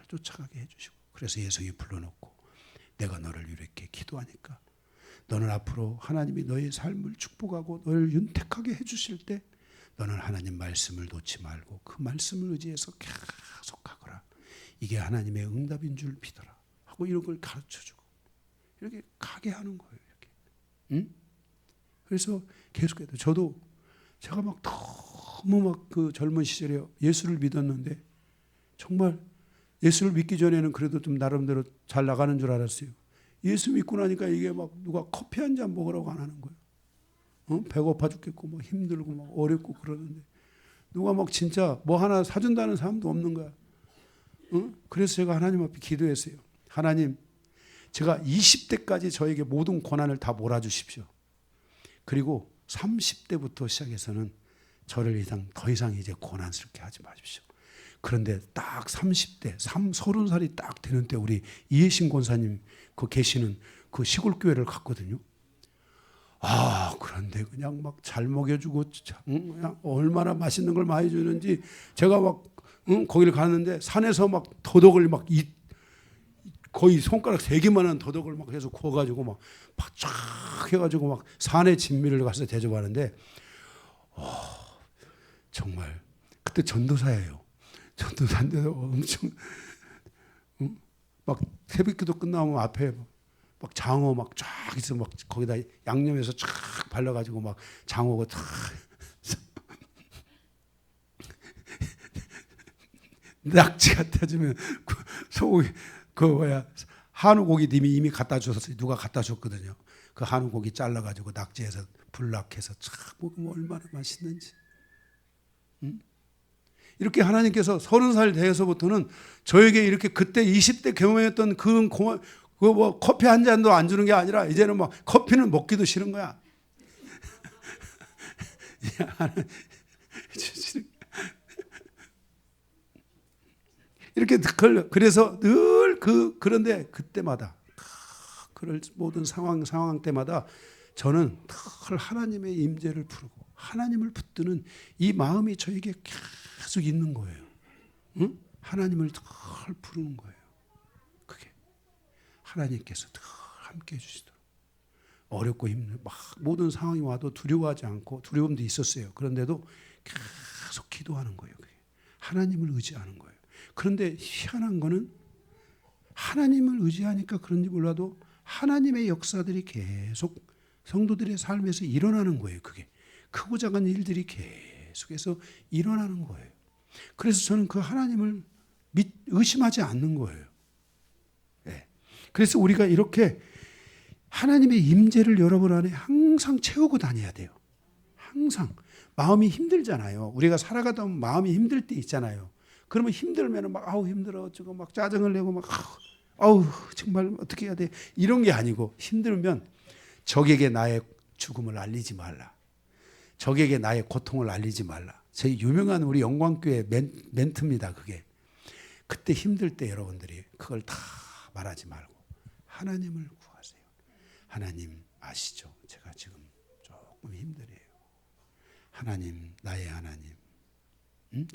쫓아가게 해주시고 그래서 예성이 불러놓고 내가 너를 이렇게 기도하니까 너는 앞으로 하나님이 너의 삶을 축복하고 너를 윤택하게 해주실 때 너는 하나님 말씀을 놓지 말고 그 말씀을 의지해서 계속 가거라. 이게 하나님의 응답인 줄 믿어라 하고 이런 걸 가르쳐주고 이렇게 가게 하는 거예요. 이렇게. 응? 그래서 계속해서 저도 제가 막 너무 막 그 젊은 시절에 예수를 믿었는데 정말 예수를 믿기 전에는 그래도 좀 나름대로 잘 나가는 줄 알았어요. 예수 믿고 나니까 이게 막 누가 커피 한 잔 먹으라고 안 하는 거예요. 배고파 죽겠고 막 힘들고 막 어렵고 그러는데 누가 막 진짜 뭐 하나 사준다는 사람도 없는 거야. 그래서 제가 하나님 앞에 기도했어요. 하나님, 제가 20대까지 저에게 모든 고난을 다 몰아주십시오. 그리고 30대부터 시작해서는 저를 더 이상 이제 고난스럽게 하지 마십시오. 그런데 딱 30대, 30살이 딱 되는 때 우리 이해신 권사님 그 계시는 그 시골 교회를 갔거든요. 그런데 그냥 막 잘 먹여주고 그냥 얼마나 맛있는 걸 많이 주는지 제가 막 거기를 갔는데 산에서 막 더덕을 막 거의 손가락 3개만한 더덕을 막 해서 구워가지고 막 쫙 해가지고 막 산의 진미를 가서 대접하는데 정말 그때 전도사예요. 전도사인데도 엄청 막 새벽기도 끝나면 앞에 막 장어 막 쫙 있어 막 거기다 양념해서 쫙 발라가지고 막 장어가 탁 낙지 갖다 주면 소고기 한우고기 님이 이미 갖다 주셨어요. 누가 갖다 줬거든요. 그 한우고기 잘라가지고 낙지해서 불락해서 쫙 먹으면 얼마나 맛있는지. 이렇게 하나님께서 30살 되어서부터는 저에게 이렇게 그때 20대 경험했던 그 뭐 커피 한 잔도 안 주는 게 아니라 이제는 막 커피는 먹기도 싫은 거야. 이렇게 그래서 늘 그런데 그때마다 그럴 모든 상황 때마다 저는 늘 하나님의 임재를 부르고 하나님을 붙드는 이 마음이 저에게 계속 있는 거예요. 응? 하나님을 늘 부르는 거예요. 그게 하나님께서 늘 함께 해주시도록 어렵고 힘든 막 모든 상황이 와도 두려워하지 않고 두려움도 있었어요. 그런데도 계속 기도하는 거예요. 그게. 하나님을 의지하는 거예요. 그런데 희한한 거는 하나님을 의지하니까 그런지 몰라도 하나님의 역사들이 계속 성도들의 삶에서 일어나는 거예요. 그게 크고 작은 일들이 계속해서 일어나는 거예요. 그래서 저는 그 하나님을 의심하지 않는 거예요. 네. 그래서 우리가 이렇게 하나님의 임재를 여러분 안에 항상 채우고 다녀야 돼요. 항상 마음이 힘들잖아요. 우리가 살아가다 보면 마음이 힘들 때 있잖아요. 그러면 힘들면 막 힘들어 어쩌고 막 짜증을 내고 막 정말 어떻게 해야 돼 이런 게 아니고 힘들면 적에게 나의 죽음을 알리지 말라. 적에게 나의 고통을 알리지 말라. 저희 유명한 우리 영광교회 멘트입니다. 그게 그때 힘들 때 여러분들이 그걸 다 말하지 말고 하나님을 구하세요. 하나님 아시죠? 제가 지금 조금 힘들어요. 하나님 나의 하나님.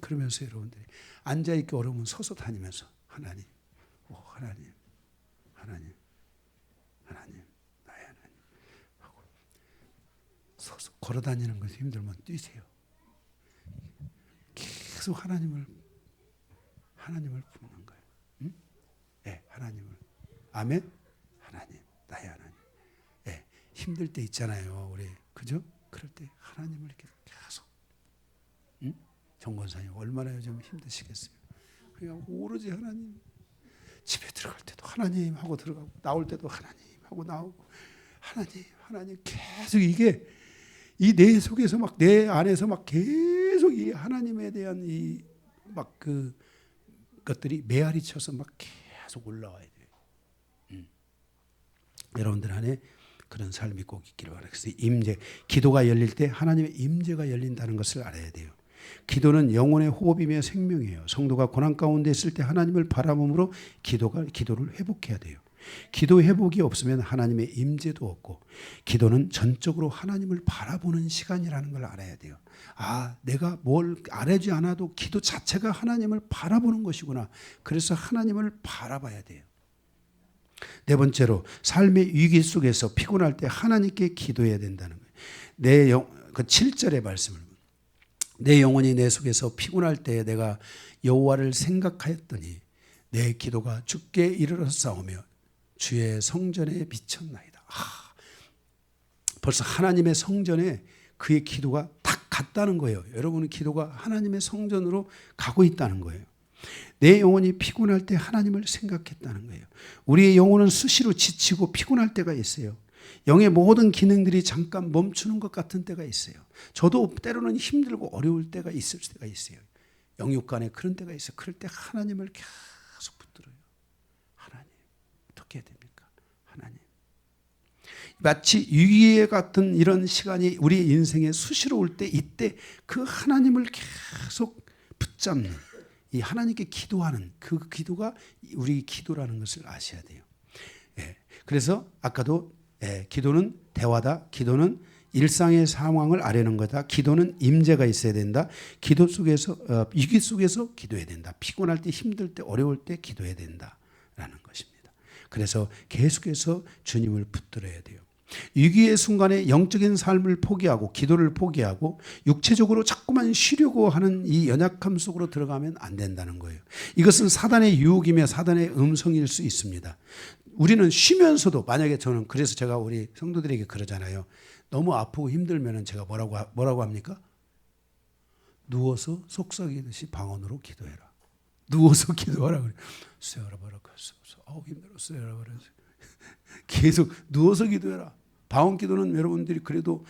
그러면서 여러분들이 앉아있기 어려우면 서서 다니면서 하나님 하나님 나의 하나님 하고 서서 걸어다니는 것이 힘들면 뛰세요. 계속 하나님을 부르는 거예요. 네, 하나님을 아멘. 하나님 나의 하나님. 네, 힘들 때 있잖아요. 우리 그죠? 그럴 때 하나님을 이렇게 계속 정권사님 얼마나 요즘 힘드시겠어요. 그냥 오로지 하나님. 집에 들어갈 때도 하나님 하고 들어가고 나올 때도 하나님 하고 나오고 하나님 계속 이게 이 내 속에서 막 내 안에서 막 계속 이 하나님에 대한 이 막 그 것들이 메아리 쳐서 막 계속 올라와야 돼요. 여러분들 안에 그런 삶이 꼭 있기를 바랍니다. 그래서 임재, 기도가 열릴 때 하나님의 임재가 열린다는 것을 알아야 돼요. 기도는 영혼의 호흡이며 생명이에요. 성도가 고난 가운데 있을 때 하나님을 바라봄으로 기도를 회복해야 돼요. 기도 회복이 없으면 하나님의 임재도 없고, 기도는 전적으로 하나님을 바라보는 시간이라는 걸 알아야 돼요. 내가 뭘 알지 않아도 기도 자체가 하나님을 바라보는 것이구나. 그래서 하나님을 바라봐야 돼요. 네 번째로, 삶의 위기 속에서 피곤할 때 하나님께 기도해야 된다는 거예요. 그 7절의 말씀을, 내 영혼이 내 속에서 피곤할 때 내가 여호와를 생각하였더니 내 기도가 주께 이르렀사오며 주의 성전에 미쳤나이다. 벌써 하나님의 성전에 그의 기도가 딱 갔다는 거예요. 여러분의 기도가 하나님의 성전으로 가고 있다는 거예요. 내 영혼이 피곤할 때 하나님을 생각했다는 거예요. 우리의 영혼은 수시로 지치고 피곤할 때가 있어요. 영의 모든 기능들이 잠깐 멈추는 것 같은 때가 있어요. 저도 때로는 힘들고 어려울 때가 있을 때가 있어요. 영육간에 그런 때가 있어요. 그럴 때 하나님을 계속 붙들어요. 하나님, 어떻게 해야 됩니까? 하나님. 마치 위기에 같은 이런 시간이 우리 인생에 수시로 올 때, 이때 그 하나님을 계속 붙잡는, 이 하나님께 기도하는 그 기도가 우리 기도라는 것을 아셔야 돼요. 그래서 아까도 기도는 대화다. 기도는 일상의 상황을 아뢰는 거다. 기도는 임재가 있어야 된다. 기도 속에서 위기 속에서 기도해야 된다. 피곤할 때, 힘들 때, 어려울 때 기도해야 된다라는 것입니다. 그래서 계속해서 주님을 붙들어야 돼요. 위기의 순간에 영적인 삶을 포기하고 기도를 포기하고 육체적으로 자꾸만 쉬려고 하는 이 연약함 속으로 들어가면 안 된다는 거예요. 이것은 사단의 유혹이며 사단의 음성일 수 있습니다. 우리는 쉬면서도, 만약에 저는, 그래서 제가 우리 성도들에게 그러잖아요. 너무 아프고 힘들면 제가 뭐라고 합니까? 누워서 속삭이듯이 방언으로 기도해라. 누워서 기도하라 그래. 힘들었어요. 계속 누워서 기도해라. 방언 기도는 여러분들이 그래도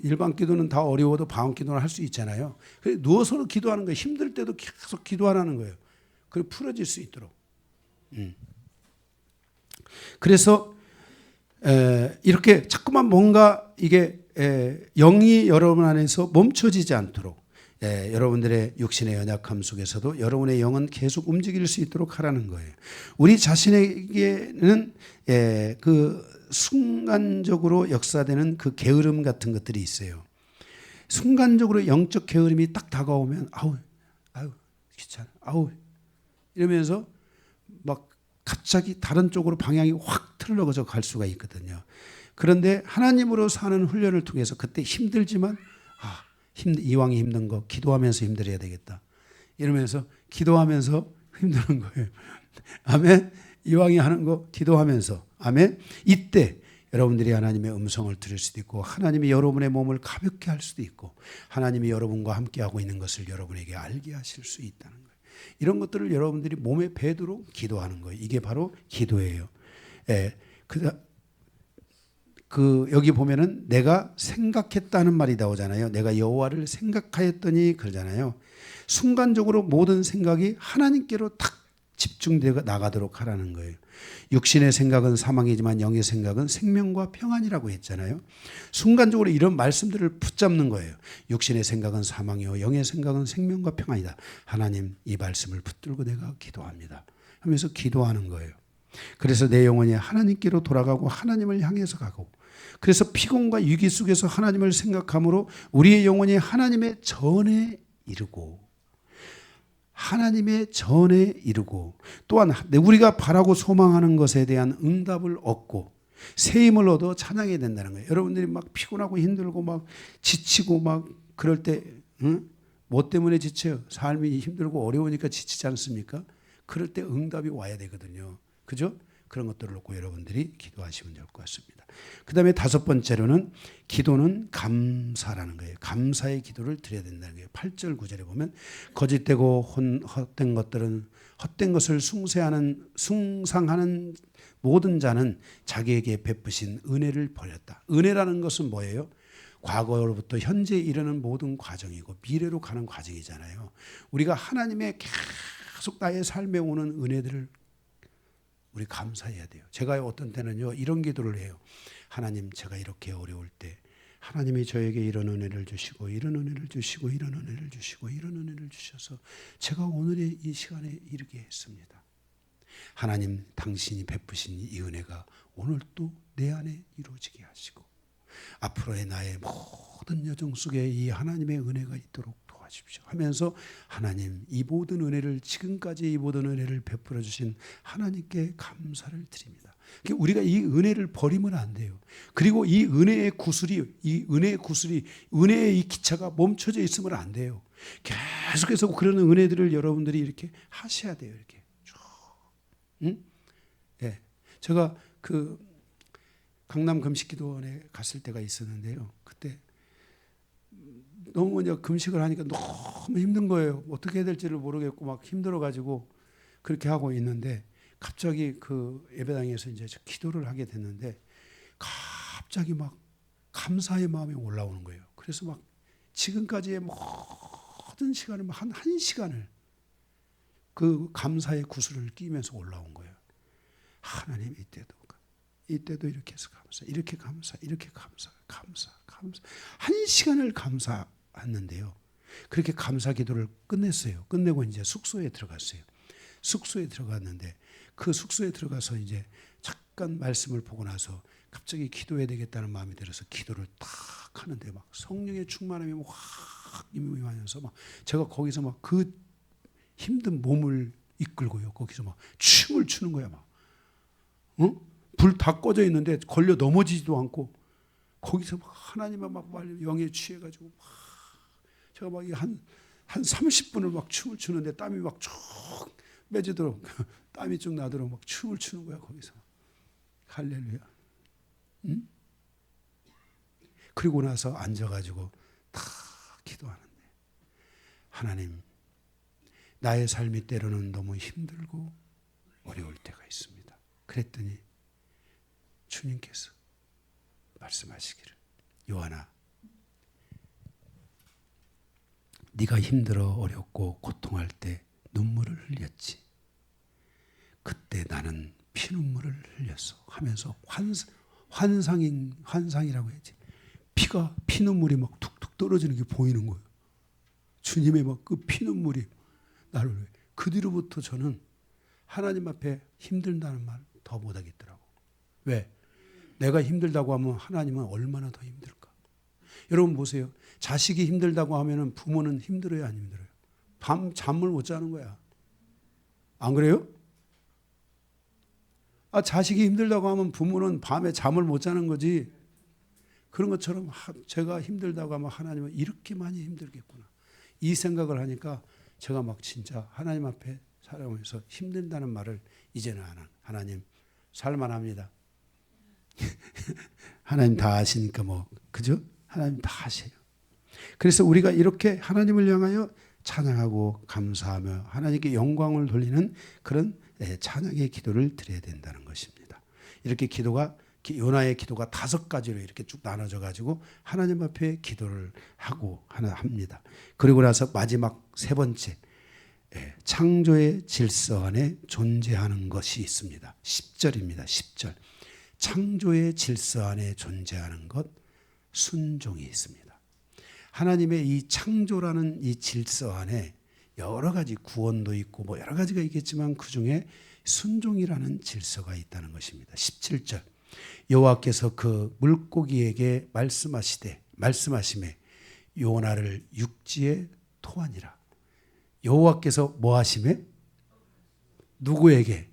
일반 기도는 다 어려워도 방언 기도는 할 수 있잖아요. 그래 누워서 기도하는 거예요. 힘들 때도 계속 기도하라는 거예요. 그리고 풀어질 수 있도록. 그래서 이렇게 자꾸만 뭔가 이게 영이 여러분 안에서 멈춰지지 않도록, 여러분들의 육신의 연약함 속에서도 여러분의 영은 계속 움직일 수 있도록 하라는 거예요. 우리 자신에게는 그 순간적으로 역사되는 그 게으름 같은 것들이 있어요. 순간적으로 영적 게으름이 딱 다가오면 아우 귀찮아, 이러면서 막 갑자기 다른 쪽으로 방향이 확 틀어져 갈 수가 있거든요. 그런데 하나님으로 사는 훈련을 통해서 그때 힘들지만 이왕이 힘든 거 기도하면서 힘들어야 되겠다. 이러면서 기도하면서 힘드는 거예요. 아멘. 이왕이 하는 거 기도하면서. 아멘. 이때 여러분들이 하나님의 음성을 들을 수도 있고, 하나님이 여러분의 몸을 가볍게 할 수도 있고, 하나님이 여러분과 함께하고 있는 것을 여러분에게 알게 하실 수 있다는 거예요. 이런 것들을 여러분들이 몸에 배도록 기도하는 거예요. 이게 바로 기도예요. 여기 보면은 내가 생각했다는 말이 나오잖아요. 내가 여호와를 생각하였더니 그러잖아요. 순간적으로 모든 생각이 하나님께로 탁 집중되어 나가도록 하라는 거예요. 육신의 생각은 사망이지만 영의 생각은 생명과 평안이라고 했잖아요. 순간적으로 이런 말씀들을 붙잡는 거예요. 육신의 생각은 사망이요 영의 생각은 생명과 평안이다. 하나님, 이 말씀을 붙들고 내가 기도합니다 하면서 기도하는 거예요. 그래서 내 영혼이 하나님께로 돌아가고 하나님을 향해서 가고, 그래서 피곤과 위기 속에서 하나님을 생각함으로 우리의 영혼이 하나님의 전에 이르고, 또한 우리가 바라고 소망하는 것에 대한 응답을 얻고 새 힘을 얻어 찬양해야 된다는 거예요. 여러분들이 막 피곤하고 힘들고 막 지치고 막 그럴 때 뭐 때문에 지쳐요? 삶이 힘들고 어려우니까 지치지 않습니까? 그럴 때 응답이 와야 되거든요. 그죠? 그런 것들을 놓고 여러분들이 기도하시면 될 것 같습니다. 그 다음에 다섯 번째로는 기도는 감사라는 거예요. 감사의 기도를 드려야 된다는 거예요. 8절 9절에 보면 거짓되고 헛된 것을 숭상하는 모든 자는 자기에게 베푸신 은혜를 버렸다. 은혜라는 것은 뭐예요? 과거로부터 현재에 이르는 모든 과정이고 미래로 가는 과정이잖아요. 우리가 하나님의 계속 나의 삶에 오는 은혜들을 우리 감사해야 돼요. 제가 어떤 때는요 이런 기도를 해요. 하나님, 제가 이렇게 어려울 때 하나님이 저에게 이런 은혜를 주시고 이런 은혜를 주시고 이런 은혜를 주셔서 제가 오늘의 이 시간에 이르게 했습니다. 하나님 당신이 베푸신 이 은혜가 오늘 또 내 안에 이루어지게 하시고 앞으로의 나의 모든 여정 속에 이 하나님의 은혜가 있도록 도와주십시오 하면서 하나님 이 모든 은혜를 지금까지 이 모든 은혜를 베풀어 주신 하나님께 감사를 드립니다. 우리가 이 은혜를 버리면 안 돼요. 그리고 이 은혜의 구슬이 은혜의 이 기차가 멈춰져 있으면 안 돼요. 계속해서 그런 은혜들을 여러분들이 이렇게 하셔야 돼요. 이렇게 쭉. 응? 예. 제가 그 강남 금식기도원에 갔을 때가 있었는데요. 그때 너무 이제 금식을 하니까 너무 힘든 거예요. 어떻게 해야 될지를 모르겠고 막 힘들어가지고 그렇게 하고 있는데 갑자기 그 예배당에서 이제 기도를 하게 됐는데 갑자기 막 감사의 마음이 올라오는 거예요. 그래서 막 지금까지의 모든 시간을 한 시간을 그 감사의 구슬을 끼면서 올라온 거예요. 하나님 이때도 이렇게 해서 이렇게 감사 한 시간을 감사했는데요. 그렇게 감사 기도를 끝냈어요. 끝내고 이제 숙소에 들어갔어요. 숙소에 들어갔는데 그 숙소에 들어가서 이제 잠깐 말씀을 보고 나서 갑자기 기도해야 되겠다는 마음이 들어서 기도를 딱 하는데 막 성령의 충만함이 확 임하면서 막 제가 거기서 막 그 힘든 몸을 이끌고요. 거기서 막 춤을 추는 거야 막. 불 다 꺼져 있는데 걸려 넘어지지도 않고 거기서 막 하나님의 막 영에 취해가지고 막 제가 막 한 30분을 막 춤을 추는데 땀이 막 쭉 빼지도록 땀이 쭉 나도록 막 춤을 추는 거야 거기서. 할렐루야. 응? 그리고 나서 앉아가지고 다 기도하는데 하나님 나의 삶이 때로는 너무 힘들고 어려울 때가 있습니다. 그랬더니 주님께서 말씀하시기를 요한아 네가 힘들어 어렵고 고통할 때 눈물을 흘렸지. 그때 나는 피눈물을 흘렸어 하면서 환상이라고 해야지. 피눈물이 막 툭툭 떨어지는 게 보이는 거예요. 주님의 막 그 피눈물이 나를. 그 뒤로부터 저는 하나님 앞에 힘들다는 말 더 못하겠더라고. 왜? 내가 힘들다고 하면 하나님은 얼마나 더 힘들까? 여러분 보세요. 자식이 힘들다고 하면 부모는 힘들어요, 안 힘들어요? 밤 잠을 못 자는 거야. 안 그래요? 자식이 힘들다고 하면 부모는 밤에 잠을 못 자는 거지. 그런 것처럼 제가 힘들다고 하면 하나님은 이렇게 많이 힘들겠구나. 이 생각을 하니까 제가 막 진짜 하나님 앞에 살아오면서 힘든다는 말을 이제는 안 하는. 하나님 살만합니다. 하나님 다 아시니까 뭐 그죠? 하나님 다 아세요. 그래서 우리가 이렇게 하나님을 향하여 찬양하고 감사하며 하나님께 영광을 돌리는 그런 찬양의 기도를 드려야 된다는 것입니다. 이렇게 기도가 요나의 기도가 5가지로 이렇게 쭉 나눠져 가지고 하나님 앞에 기도를 하고 합니다. 그리고 나서 마지막 3번째 창조의 질서 안에 존재하는 것이 있습니다. 10절입니다. 10절. 창조의 질서 안에 존재하는 것 순종이 있습니다. 하나님의 이 창조라는 이 질서 안에 여러 가지 구원도 있고 뭐 여러 가지가 있겠지만 그중에 순종이라는 질서가 있다는 것입니다. 17절. 여호와께서 그 물고기에게 말씀하심에 요나를 육지에 토하니라. 여호와께서 뭐 하심에? 누구에게?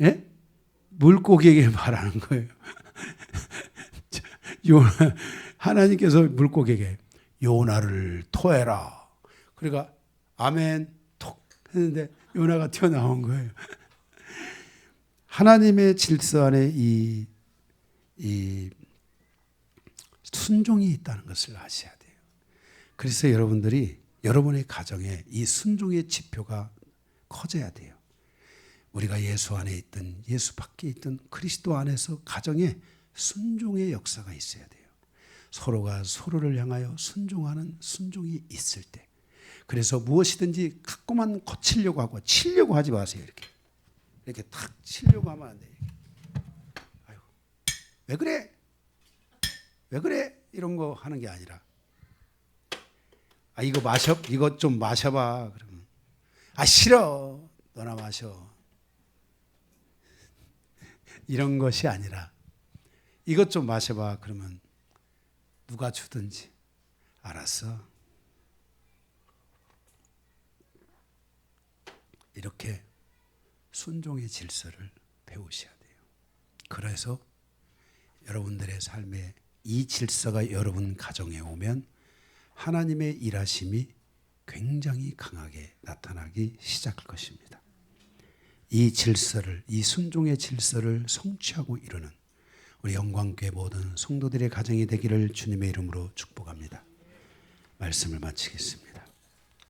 예? 물고기에게 말하는 거예요. 하나님께서 물고기에게 요나를 토해라. 그러니까 아멘 톡 했는데 요나가 튀어나온 거예요. 하나님의 질서 안에 이 순종이 있다는 것을 아셔야 돼요. 그래서 여러분의 가정에 이 순종의 지표가 커져야 돼요. 우리가 예수 안에 있든 예수 밖에 있든 그리스도 안에서 가정에 순종의 역사가 있어야 돼요. 서로가 서로를 향하여 순종하는 순종이 있을 때. 그래서 무엇이든지 갖고만 거치려고 하고 치려고 하지 마세요. 이렇게 탁 치려고 하면 안 돼요. 아유, 왜 그래? 왜 그래? 이런 거 하는 게 아니라 이거 좀 마셔봐. 그러면 싫어. 너나 마셔. 이런 것이 아니라 이것 좀 마셔봐. 그러면 누가 주든지 알았어. 이렇게 순종의 질서를 배우셔야 돼요. 그래서 여러분들의 삶에 이 질서가 여러분 가정에 오면 하나님의 일하심이 굉장히 강하게 나타나기 시작할 것입니다. 이 질서를, 이 순종의 질서를 성취하고 이루는 우리 영광교회 모든 성도들의 가정이 되기를 주님의 이름으로 축복합니다. 말씀을 마치겠습니다.